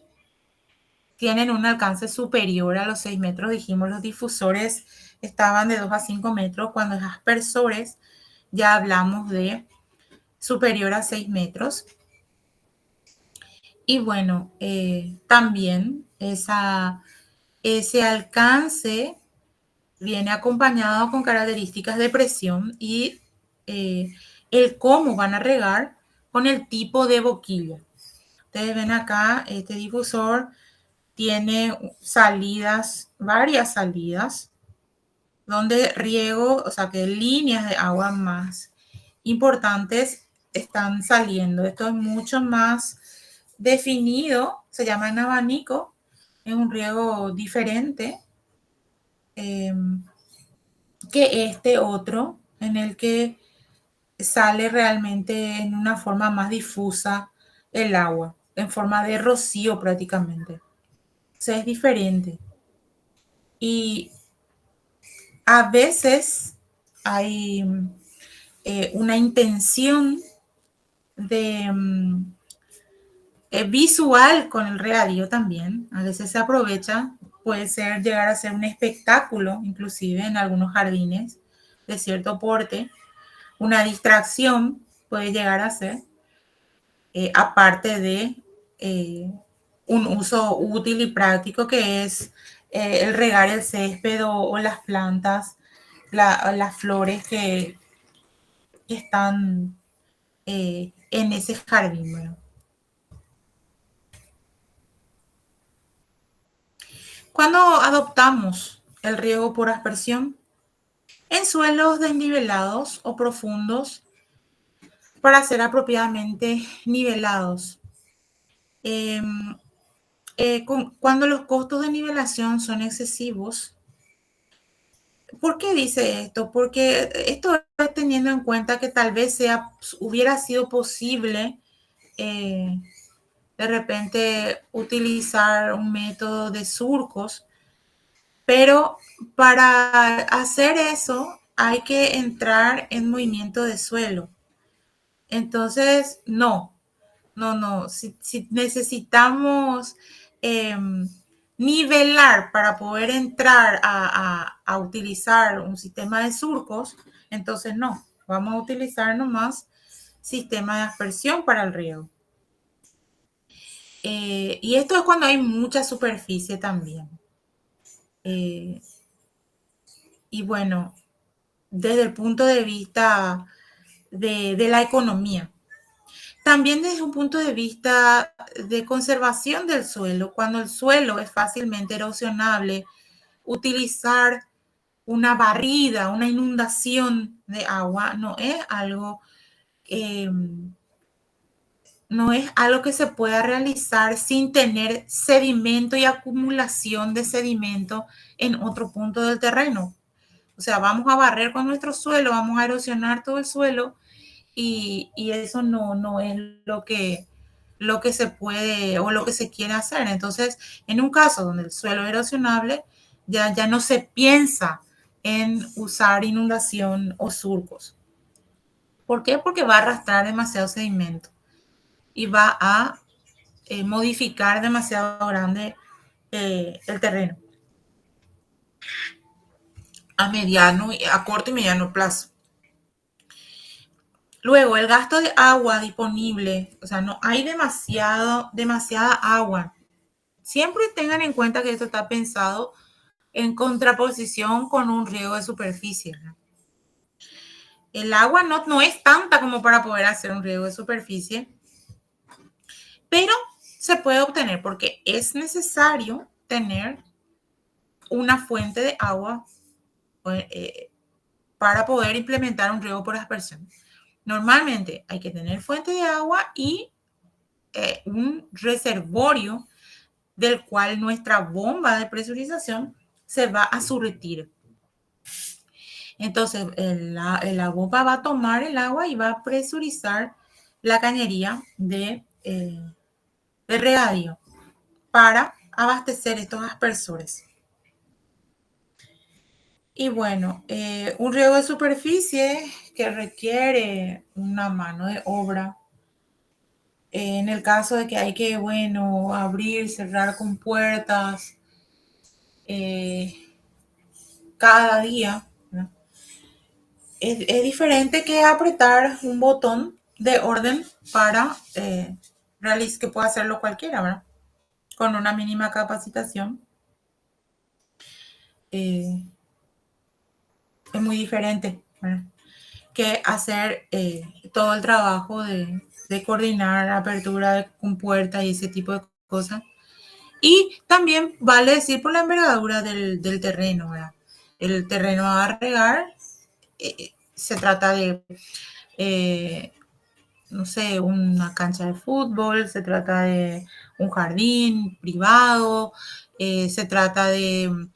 tienen un alcance superior a los 6 metros. Dijimos, los difusores estaban de 2 a 5 metros. Cuando los aspersores ya hablamos de superior a 6 metros. Y bueno, también ese alcance viene acompañado con características de presión y el cómo van a regar con el tipo de boquilla. Ustedes ven acá, este difusor tiene salidas, varias salidas, donde riego, o sea que líneas de agua más importantes están saliendo. Esto es mucho más definido, se llama en abanico, es un riego diferente que este otro, en el que sale realmente en una forma más difusa el agua, en forma de rocío prácticamente. O sea, es diferente. Y a veces hay una intención de visual con el regadío también. A veces se aprovecha, puede ser llegar a ser un espectáculo, inclusive en algunos jardines de cierto porte. Una distracción puede llegar a ser, aparte de un uso útil y práctico que es el regar el césped o las plantas, las flores que están en ese jardín. Bueno. Cuando adoptamos el riego por aspersión en suelos desnivelados o profundos para ser apropiadamente nivelados. Cuando los costos de nivelación son excesivos. ¿Por qué dice esto? Porque esto es teniendo en cuenta que tal vez hubiera sido posible de repente utilizar un método de surcos, pero para hacer eso hay que entrar en movimiento de suelo. Entonces, no. Si necesitamos nivelar para poder entrar a utilizar un sistema de surcos, entonces no. Vamos a utilizar nomás sistema de aspersión para el riego. Y esto es cuando hay mucha superficie también. Y bueno, desde el punto de vista de la economía. También desde un punto de vista de conservación del suelo, cuando el suelo es fácilmente erosionable, utilizar una barrida, una inundación de agua no es algo no es algo que se pueda realizar sin tener sedimento y acumulación de sedimento en otro punto del terreno. O sea, vamos a barrer con nuestro suelo, vamos a erosionar todo el suelo y eso no es lo que se puede o lo que se quiere hacer. Entonces, en un caso donde el suelo es erosionable, ya no se piensa en usar inundación o surcos. ¿Por qué? Porque va a arrastrar demasiado sedimento y va a modificar demasiado grande el terreno a corto y mediano plazo. Luego, el gasto de agua disponible, o sea, no hay demasiada agua. Siempre tengan en cuenta que esto está pensado en contraposición con un riego de superficie, ¿no? El agua no es tanta como para poder hacer un riego de superficie, pero se puede obtener porque es necesario tener una fuente de agua para poder implementar un riego por aspersión. Normalmente hay que tener fuente de agua y un reservorio del cual nuestra bomba de presurización se va a surtir. Entonces, la bomba va a tomar el agua y va a presurizar la cañería de regadío para abastecer estos aspersores. Y bueno, un riego de superficie que requiere una mano de obra. En el caso de que hay que, bueno, abrir, cerrar compuertas cada día, ¿no? Es diferente que apretar un botón de orden para que pueda hacerlo cualquiera, ¿verdad? Con una mínima capacitación. Es muy diferente, ¿verdad? Que hacer todo el trabajo de coordinar apertura de compuertas y ese tipo de cosas. Y también vale decir por la envergadura del terreno, ¿verdad? El terreno a regar se trata de, no sé, una cancha de fútbol, se trata de un jardín privado, se trata de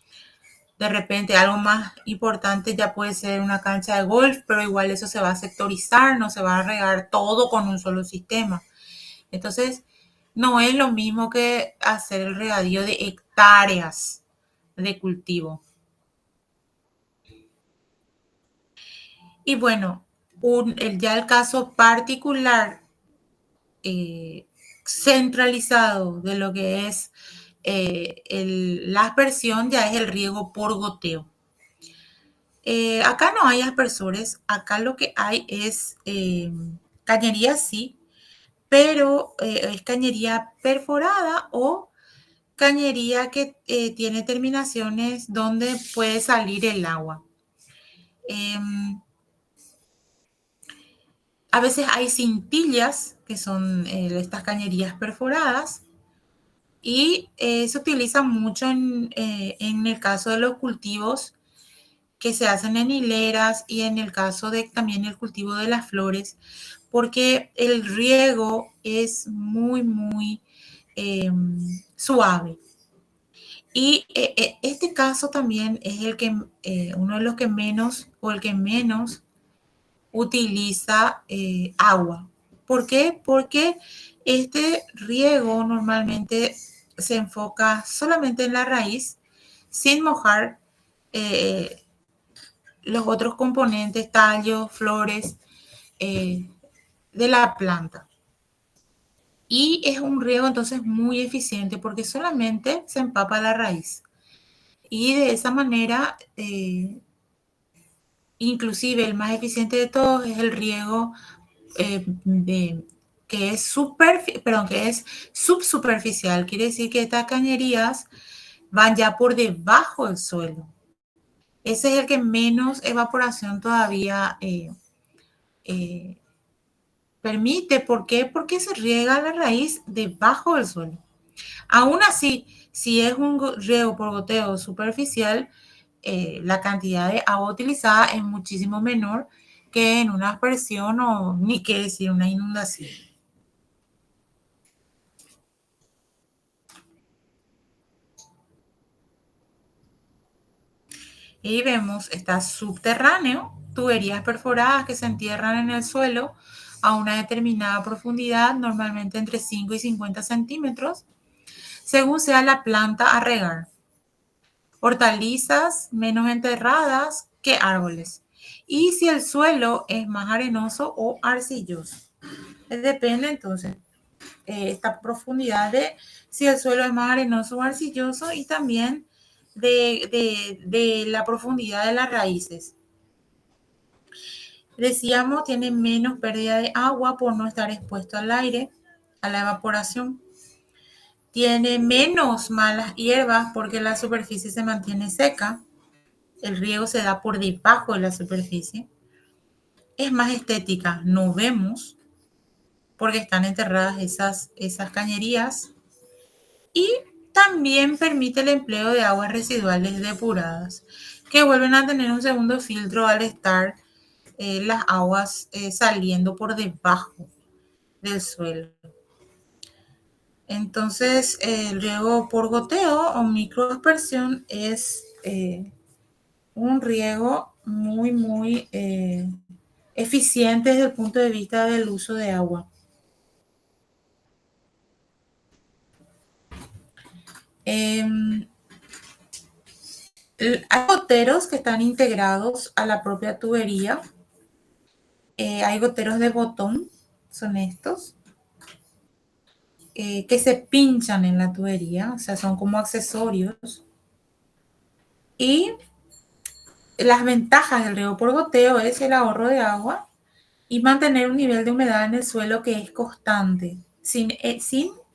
repente algo más importante ya puede ser una cancha de golf, pero igual eso se va a sectorizar, no se va a regar todo con un solo sistema. Entonces, no es lo mismo que hacer el regadío de hectáreas de cultivo. Y bueno, ya el caso particular centralizado de lo que es la aspersión ya es el riego por goteo. Acá no hay aspersores, acá lo que hay es cañería, sí, pero es cañería perforada o cañería que tiene terminaciones donde puede salir el agua. A veces hay cintillas, que son estas cañerías perforadas, y se utiliza mucho en el caso de los cultivos que se hacen en hileras y en el caso de también el cultivo de las flores, porque el riego es muy suave. Y este caso también es el que uno de los que menos o el que menos utiliza agua. ¿Por qué? Porque este riego normalmente se enfoca solamente en la raíz sin mojar los otros componentes, tallos, flores de la planta. Y es un riego entonces muy eficiente porque solamente se empapa la raíz. Y de esa manera, inclusive el más eficiente de todos es el riego que es subsuperficial. Quiere decir que estas cañerías van ya por debajo del suelo. Ese es el que menos evaporación todavía permite. ¿Por qué? Porque se riega la raíz debajo del suelo. Aún así, si es un riego por goteo superficial, la cantidad de agua utilizada es muchísimo menor que en una aspersión o ni qué decir una inundación. Y vemos, está subterráneo, tuberías perforadas que se entierran en el suelo a una determinada profundidad, normalmente entre 5 y 50 centímetros, según sea la planta a regar. Hortalizas menos enterradas que árboles. Y si el suelo es más arenoso o arcilloso. Depende entonces esta profundidad de si el suelo es más arenoso o arcilloso y también de la profundidad de las raíces. Decíamos, tiene menos pérdida de agua por no estar expuesto al aire, a la evaporación. Tiene menos malas hierbas porque la superficie se mantiene seca. El riego se da por debajo de la superficie. Es más estética, no vemos porque están enterradas esas cañerías. Y también permite el empleo de aguas residuales depuradas, que vuelven a tener un segundo filtro al estar las aguas saliendo por debajo del suelo. Entonces, el riego por goteo o microaspersión es un riego muy eficiente desde el punto de vista del uso de agua. Hay goteros que están integrados a la propia tubería. Hay goteros de botón, son estos, que se pinchan en la tubería, o sea, son como accesorios. Y las ventajas del riego por goteo es el ahorro de agua y mantener un nivel de humedad en el suelo que es constante, sin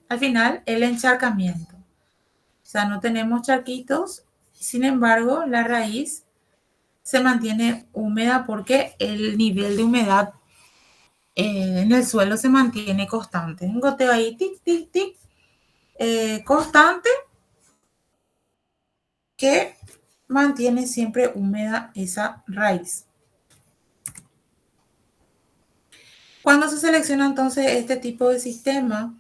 al final el encharcamiento. O sea, no tenemos charquitos, sin embargo, la raíz se mantiene húmeda porque el nivel de humedad en el suelo se mantiene constante. Un goteo ahí, tic, tic, tic, constante, que mantiene siempre húmeda esa raíz. Cuando se selecciona entonces este tipo de sistema,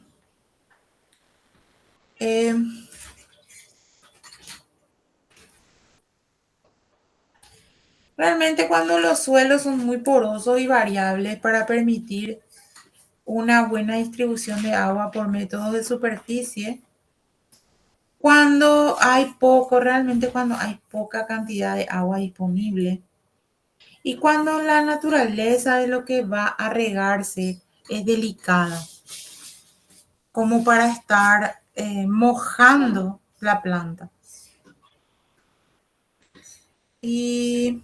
realmente cuando los suelos son muy porosos y variables para permitir una buena distribución de agua por métodos de superficie, cuando hay realmente cuando hay poca cantidad de agua disponible y cuando la naturaleza de lo que va a regarse es delicada, como para estar mojando la planta. Y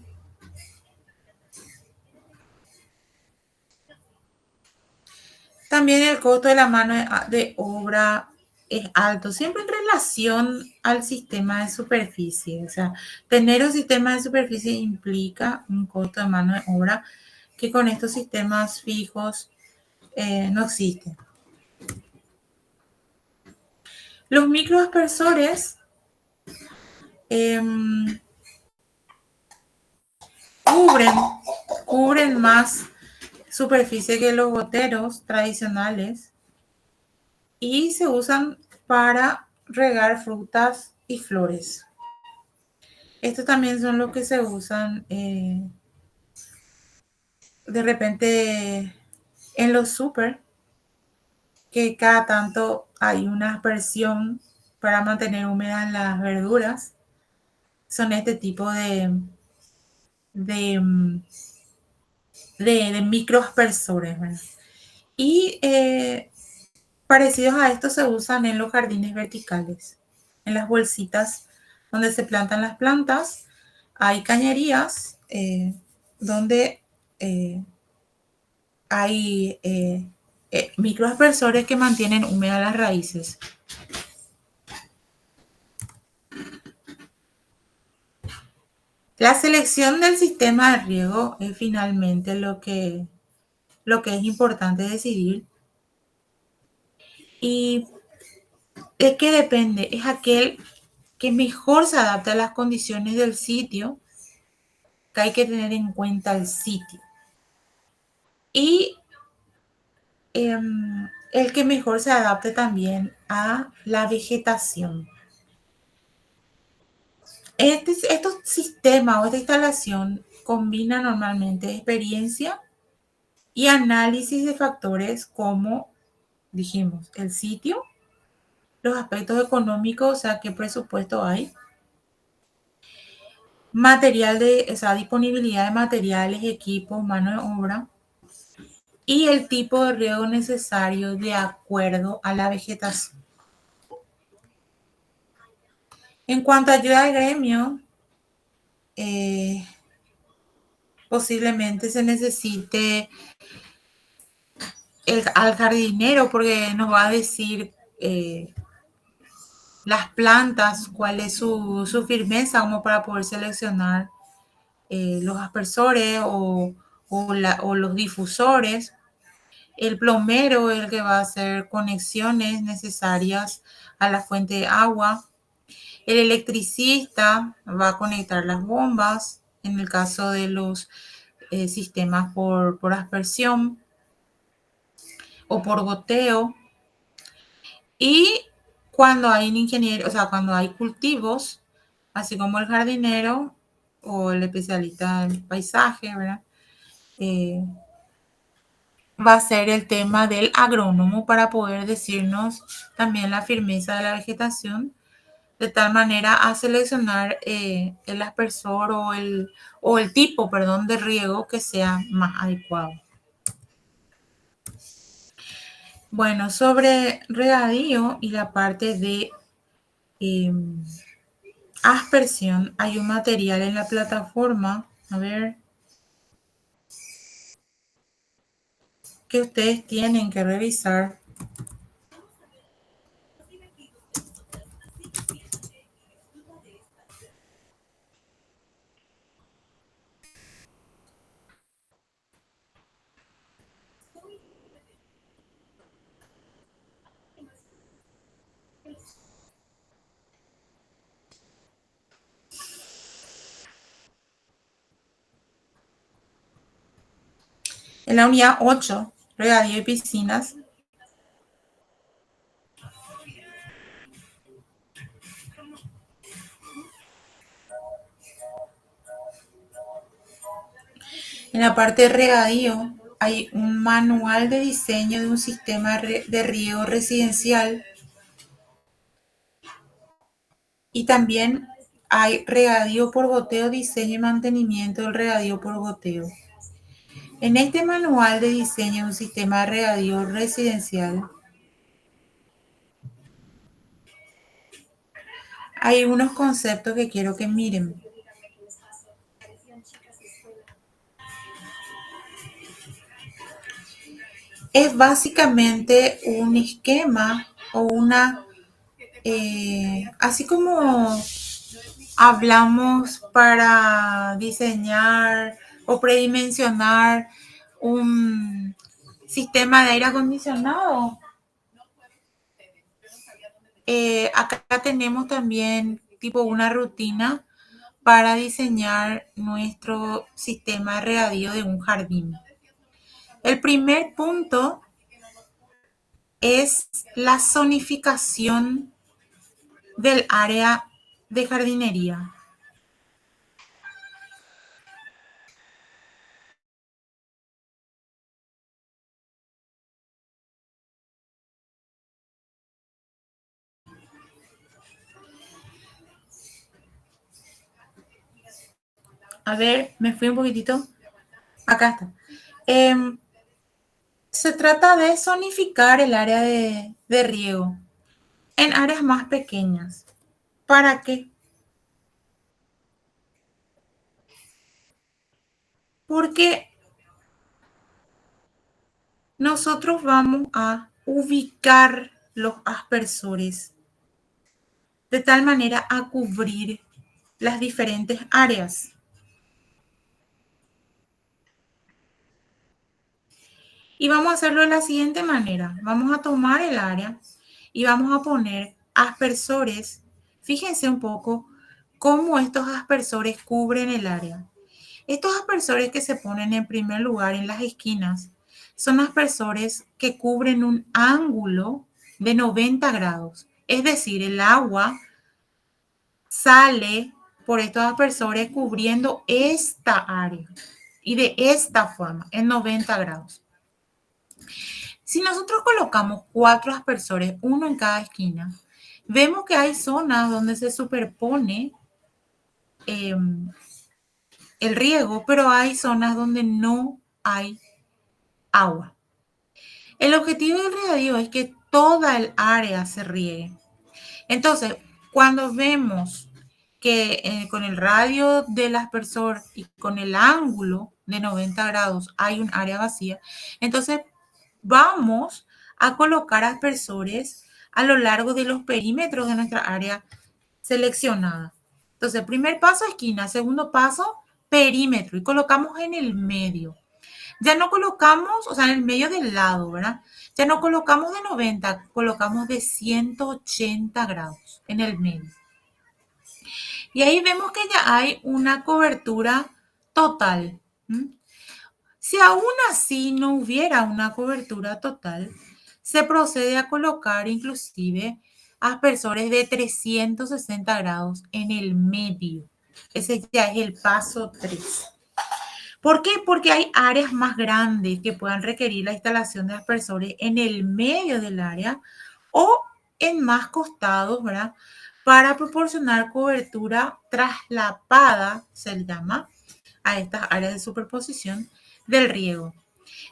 también el costo de la mano de obra es alto, siempre en relación al sistema de superficie. O sea, tener un sistema de superficie implica un costo de mano de obra que con estos sistemas fijos no existe. Los microaspersores cubren más superficie que los goteros tradicionales y se usan para regar frutas y flores. Estos también son los que se usan de repente en los súper, que cada tanto hay una aspersión para mantener húmedas las verduras. Son este tipo de microaspersores, ¿verdad? Y parecidos a estos se usan en los jardines verticales, en las bolsitas donde se plantan las plantas. Hay cañerías donde hay microaspersores que mantienen húmedas las raíces. La selección del sistema de riego es finalmente lo que es importante decidir. Y ¿de qué depende? Es aquel que mejor se adapta a las condiciones del sitio, que hay que tener en cuenta el sitio. y el que mejor se adapte también a la vegetación. Estos sistemas o esta instalación combina normalmente experiencia y análisis de factores como, dijimos, el sitio, los aspectos económicos, o sea, qué presupuesto hay, o sea, disponibilidad de materiales, equipos, mano de obra y el tipo de riego necesario de acuerdo a la vegetación. En cuanto a ayuda al gremio, posiblemente se necesite al jardinero porque nos va a decir las plantas, cuál es su firmeza como para poder seleccionar los aspersores o los difusores. El plomero es el que va a hacer conexiones necesarias a la fuente de agua. El electricista va a conectar las bombas en el caso de los sistemas por aspersión o por goteo. Y cuando hay un ingeniero, o sea, cuando hay cultivos, así como el jardinero o el especialista en paisaje, ¿verdad? Va a ser el tema del agrónomo para poder decirnos también la firmeza de la vegetación, de tal manera a seleccionar el aspersor o el tipo, perdón, de riego que sea más adecuado. Bueno, sobre regadío y la parte de aspersión, hay un material en la plataforma, a ver, que ustedes tienen que revisar. En la unidad 8, regadío y piscinas, en la parte de regadío hay un manual de diseño de un sistema de riego residencial y también hay regadío por goteo, diseño y mantenimiento del regadío por goteo. En este manual de diseño de un sistema de regadío residencial hay unos conceptos que quiero que miren. Es básicamente un esquema o una, así como hablamos para diseñar o predimensionar un sistema de aire acondicionado. Acá tenemos también tipo una rutina para diseñar nuestro sistema de regadío de un jardín. El primer punto es la zonificación del área de jardinería. A ver, me fui un poquitito. Acá está. Se trata de zonificar el área de riego en áreas más pequeñas. ¿Para qué? Porque nosotros vamos a ubicar los aspersores de tal manera a cubrir las diferentes áreas. Y vamos a hacerlo de la siguiente manera. Vamos a tomar el área y vamos a poner aspersores. Fíjense un poco cómo estos aspersores cubren el área. Estos aspersores que se ponen en primer lugar en las esquinas son aspersores que cubren un ángulo de 90 grados. Es decir, el agua sale por estos aspersores cubriendo esta área y de esta forma, en 90 grados. Si nosotros colocamos 4 aspersores, uno en cada esquina, vemos que hay zonas donde se superpone el riego, pero hay zonas donde no hay agua. El objetivo del regadío es que toda el área se riegue. Entonces, cuando vemos que con el radio del aspersor y con el ángulo de 90 grados hay un área vacía, entonces vamos a colocar aspersores a lo largo de los perímetros de nuestra área seleccionada. Entonces, primer paso, esquina. Segundo paso, perímetro. Y colocamos en el medio. Ya no colocamos, o sea, en el medio del lado, ¿verdad? Ya no colocamos de 90, colocamos de 180 grados en el medio. Y ahí vemos que ya hay una cobertura total. Si aún así no hubiera una cobertura total, se procede a colocar inclusive aspersores de 360 grados en el medio. Ese ya es el paso 3. ¿Por qué? Porque hay áreas más grandes que puedan requerir la instalación de aspersores en el medio del área o en más costados, ¿verdad? Para proporcionar cobertura traslapada, se le llama, a estas áreas de superposición del riego.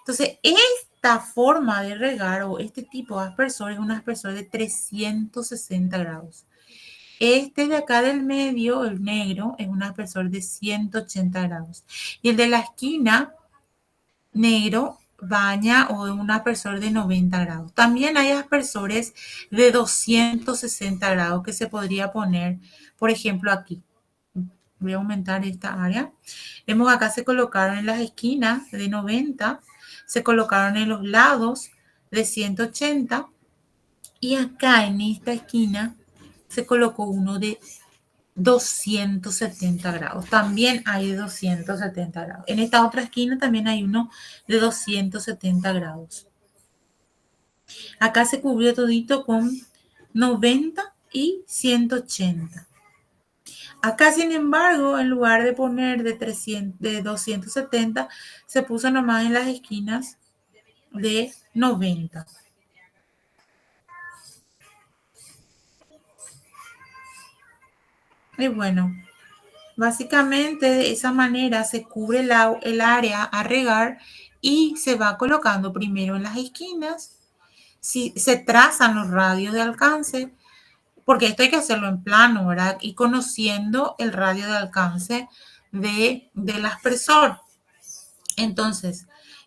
Entonces, esta forma de regar o este tipo de aspersor es un aspersor de 360 grados. Este de acá del medio, el negro, es un aspersor de 180 grados. Y el de la esquina, negro, baña o un aspersor de 90 grados. También hay aspersores de 260 grados que se podría poner, por ejemplo, aquí. Voy a aumentar esta área. Vemos acá se colocaron en las esquinas de 90, se colocaron en los lados de 180 y acá en esta esquina se colocó uno de 270 grados. También hay de 270 grados. En esta otra esquina también hay uno de 270 grados. Acá se cubrió todito con 90 y 180. Acá, sin embargo, en lugar de poner de 270, se puso nomás en las esquinas de 90. Y bueno, básicamente de esa manera se cubre el área a regar y se va colocando primero en las esquinas. Si se trazan los radios de alcance, porque esto hay que hacerlo en plano, ¿verdad? Y conociendo el radio de alcance del aspersor. Entonces,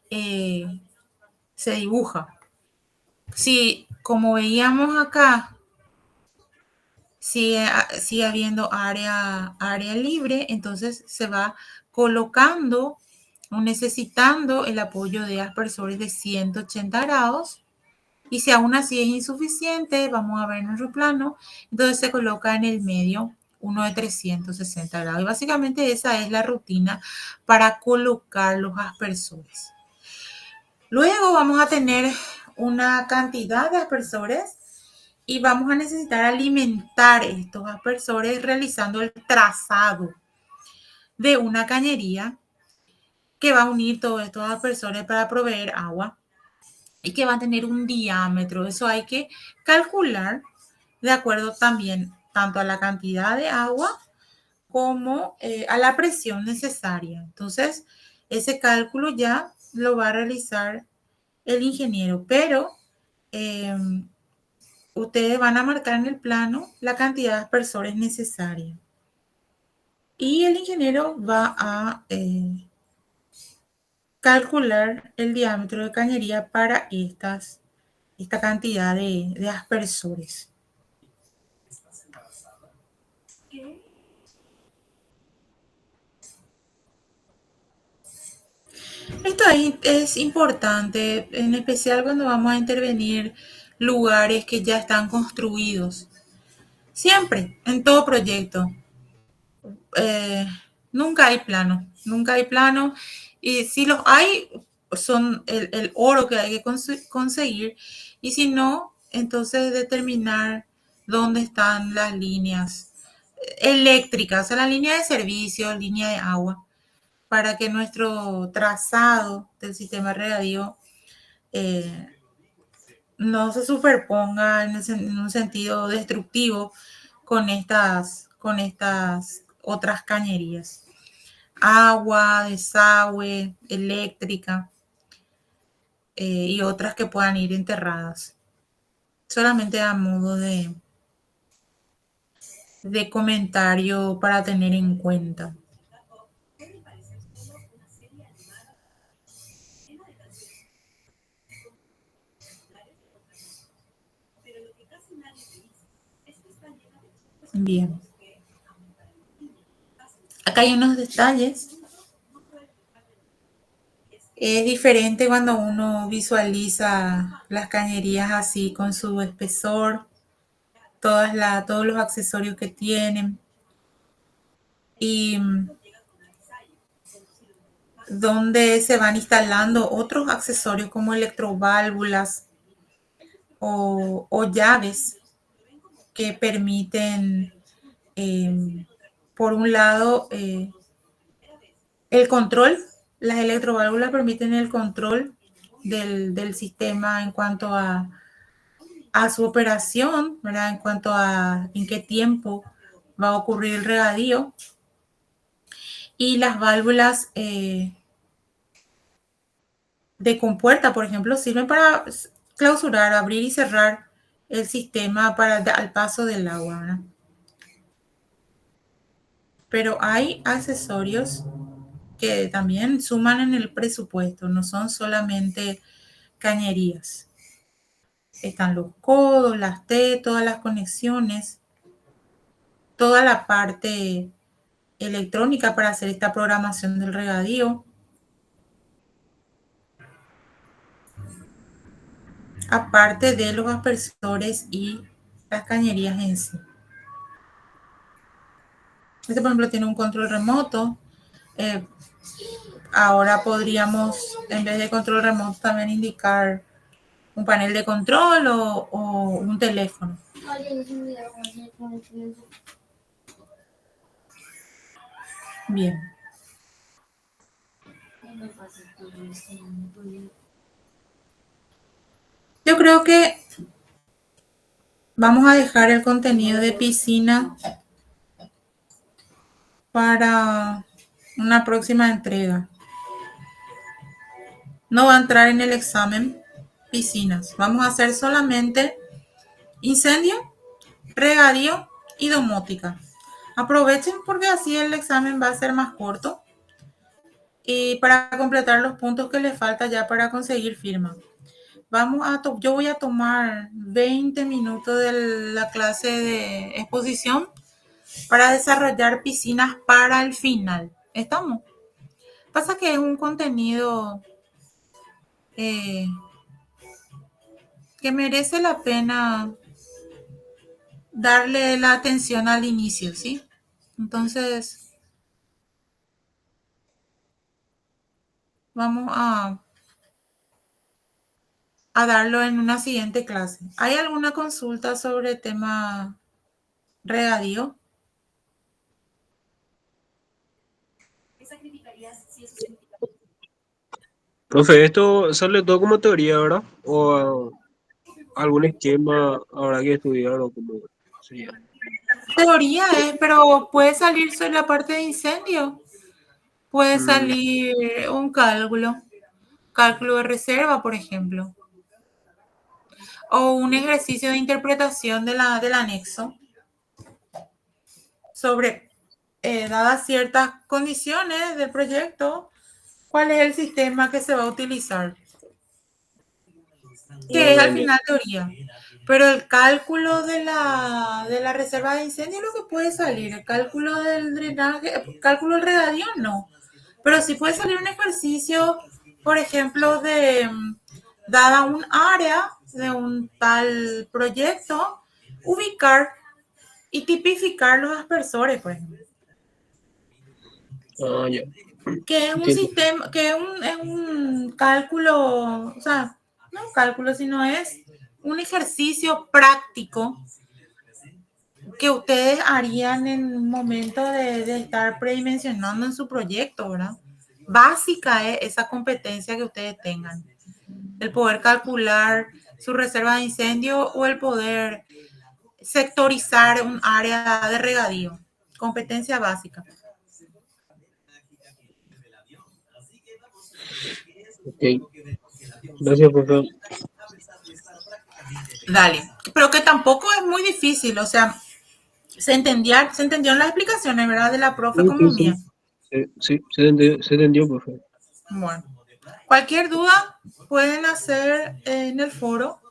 se dibuja. Si, como veíamos acá, sigue habiendo área libre, entonces se va colocando o necesitando el apoyo de aspersores de 180 grados. Y si aún así es insuficiente, vamos a ver en nuestro plano, entonces se coloca en el medio uno de 360 grados. Y básicamente esa es la rutina para colocar los aspersores. Luego vamos a tener una cantidad de aspersores y vamos a necesitar alimentar estos aspersores realizando el trazado de una cañería que va a unir todos estos aspersores para proveer agua y que va a tener un diámetro. Eso hay que calcular de acuerdo también tanto a la cantidad de agua como a la presión necesaria. Entonces, ese cálculo ya lo va a realizar el ingeniero, pero ustedes van a marcar en el plano la cantidad de aspersores necesaria. Y el ingeniero va a calcular el diámetro de cañería para esta cantidad de aspersores. Esto es importante, en especial cuando vamos a intervenir lugares que ya están construidos. Siempre, en todo proyecto, nunca hay plano. Y si los hay, son el oro que hay que conseguir, y si no, entonces determinar dónde están las líneas eléctricas, o sea, la línea de servicio, línea de agua, para que nuestro trazado del sistema regadío no se superponga en un sentido destructivo con estas otras cañerías. Agua, desagüe, eléctrica y otras que puedan ir enterradas. Solamente a modo de comentario para tener en cuenta. Bien. Acá hay unos detalles. Es diferente cuando uno visualiza las cañerías así con su espesor, todos los accesorios que tienen y donde se van instalando otros accesorios como electroválvulas o llaves que permiten, por un lado, el control. Las electroválvulas permiten el control del sistema en cuanto a su operación, ¿verdad? En cuanto a en qué tiempo va a ocurrir el regadío. Y las válvulas de compuerta, por ejemplo, sirven para clausurar, abrir y cerrar el sistema al paso del agua, ¿verdad? Pero hay accesorios que también suman en el presupuesto, no son solamente cañerías. Están los codos, las T, todas las conexiones, toda la parte electrónica para hacer esta programación del regadío. Aparte de los aspersores y las cañerías en sí. Este, por ejemplo, tiene un control remoto. Ahora podríamos, en vez de control remoto, también indicar un panel de control o un teléfono. Bien. Yo creo que vamos a dejar el contenido de piscina para una próxima entrega. No va a entrar en el examen piscinas. Vamos a hacer solamente incendio, regadío y domótica. Aprovechen porque así el examen va a ser más corto y para completar los puntos que les falta ya para conseguir firma. Yo voy a tomar 20 minutos de la clase de exposición para desarrollar piscinas para el final. ¿Estamos? Pasa que es un contenido que merece la pena darle la atención al inicio, ¿sí? Entonces, vamos a darlo en una siguiente clase. ¿Hay alguna consulta sobre el tema regadío? Profe, esto sale todo como teoría, ¿verdad? O algún esquema habrá que estudiar o como se llama. Teoría es, pero puede salir sobre la parte de incendio. Puede salir un cálculo de reserva, por ejemplo. O un ejercicio de interpretación del anexo sobre, dadas ciertas condiciones del proyecto, cuál es el sistema que se va a utilizar. Que es al final teoría. Pero el cálculo de la reserva de incendio es lo que puede salir. El cálculo del drenaje, el cálculo del regadío, no. Pero sí puede salir un ejercicio, por ejemplo, dada un área de un tal proyecto, ubicar y tipificar los aspersores, por ejemplo. Ah, ya. Que es un Entiendo. sistema, que es un cálculo, o sea, no un cálculo, sino es un ejercicio práctico que ustedes harían en el momento de estar predimensionando en su proyecto, ¿verdad? Básica es esa competencia que ustedes tengan. El poder calcular su reserva de incendio o el poder sectorizar un área de regadío. Competencia básica. Ok. Gracias, profe. Dale. Pero que tampoco es muy difícil, o sea, se entendieron las explicaciones, ¿verdad? De la profe Sí, como sí, mía. sí. Sí, se entendió, profe. Bueno, cualquier duda pueden hacer en el foro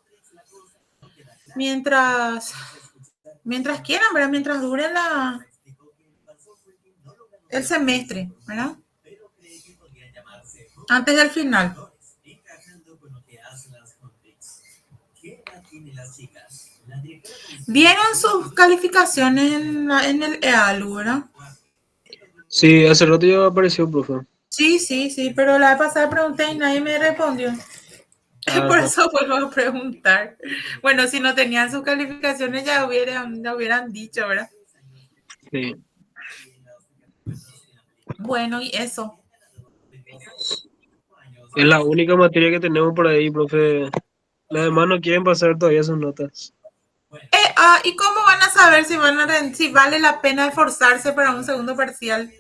mientras quieran, ¿verdad? Mientras dure el semestre, ¿verdad? Antes del final. ¿Vieron sus calificaciones en el EALU, verdad? Sí, hace rato ya apareció, profe. Sí, pero la vez pasada pregunté y nadie me respondió. Ah, Por no. eso vuelvo a preguntar. Bueno, si no tenían sus calificaciones ya hubieran dicho, ¿verdad? Sí. Bueno, y eso. Es la única materia que tenemos por ahí, profe. Las demás no quieren pasar todavía sus notas. ¿Y cómo van a saber si vale la pena esforzarse para un segundo parcial?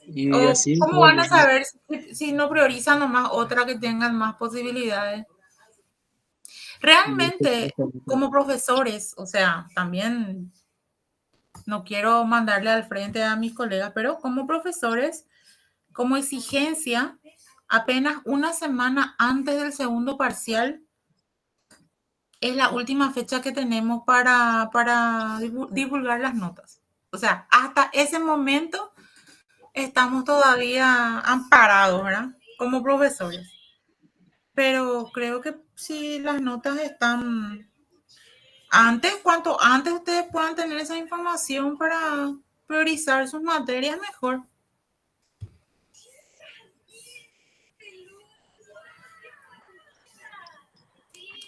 Y ¿O así, cómo van a saber si no priorizan nomás otra que tengan más posibilidades? Realmente, como profesores, o sea, también no quiero mandarle al frente a mis colegas, pero como profesores, como exigencia, apenas una semana antes del segundo parcial es la última fecha que tenemos para divulgar las notas. O sea, hasta ese momento estamos todavía amparados, ¿verdad? Como profesores. Pero creo que si las notas están antes, cuanto antes ustedes puedan tener esa información para priorizar sus materias, mejor.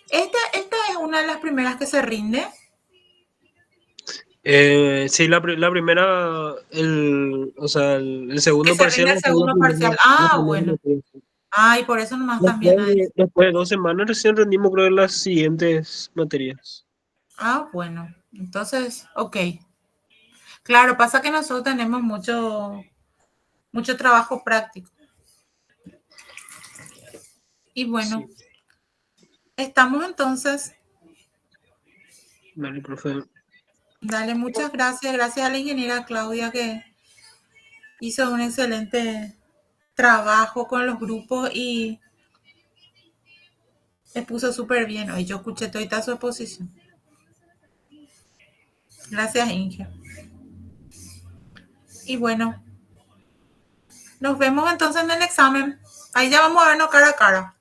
Esta es una de las primeras que se rinde. Sí, la primera, o sea, el Que segundo se parcial rinde el va a ser la segundo parcial. la Ah, primera bueno. materia. Ay, por eso nomás también hay. Después de 2 semanas recién rendimos, creo, las siguientes materias. Ah, bueno. Entonces, ok. Claro, pasa que nosotros tenemos mucho trabajo práctico. Y bueno, Sí, estamos entonces. dale, profe. Dale, muchas gracias. Gracias a la ingeniera Claudia que hizo un excelente trabajo con los grupos y se puso súper bien. Hoy yo escuché toda su exposición. Gracias, Inge. Y bueno, nos vemos entonces en el examen. Ahí ya vamos a vernos cara a cara.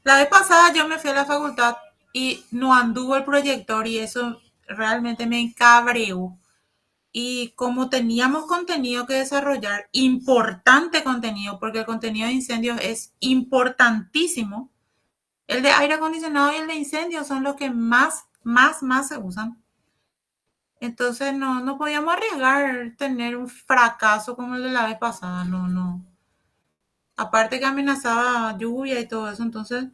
La vez pasada yo me fui a la facultad y no anduvo el proyector y eso realmente me encabreó. Y como teníamos contenido que desarrollar, importante contenido, porque el contenido de incendios es importantísimo, el de aire acondicionado y el de incendios son los que más se usan. Entonces no podíamos arriesgar tener un fracaso como el de la vez pasada, no. Aparte que amenazaba lluvia y todo eso, entonces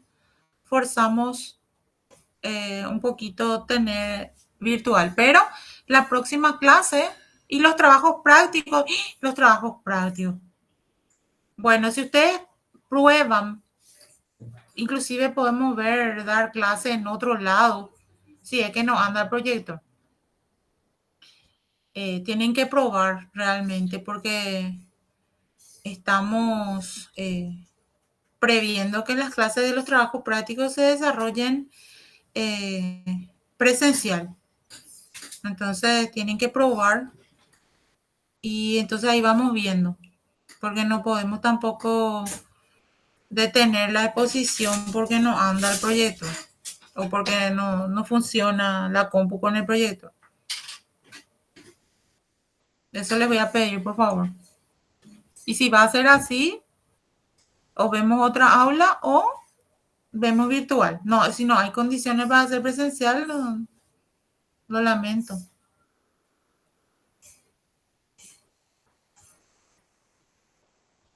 forzamos un poquito tener virtual. Pero la próxima clase y los trabajos prácticos. Bueno, si ustedes prueban, inclusive podemos dar clase en otro lado, si es que no anda el proyecto. Tienen que probar realmente porque estamos previendo que las clases de los trabajos prácticos se desarrollen presencial. Entonces tienen que probar y entonces ahí vamos viendo, porque no podemos tampoco detener la exposición porque no anda el proyecto o porque no funciona la compu con el proyecto. Eso les voy a pedir, por favor. Y si va a ser así, o vemos otra aula o vemos virtual. No, si no hay condiciones para hacer presencial, lo lamento.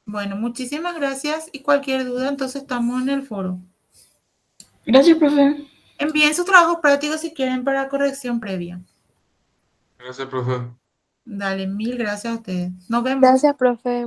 Bueno, muchísimas gracias y cualquier duda, entonces estamos en el foro. Gracias, profe. Envíen sus trabajos prácticos si quieren para corrección previa. Gracias, profe. Dale, mil gracias a ustedes. Nos vemos. Gracias, profe.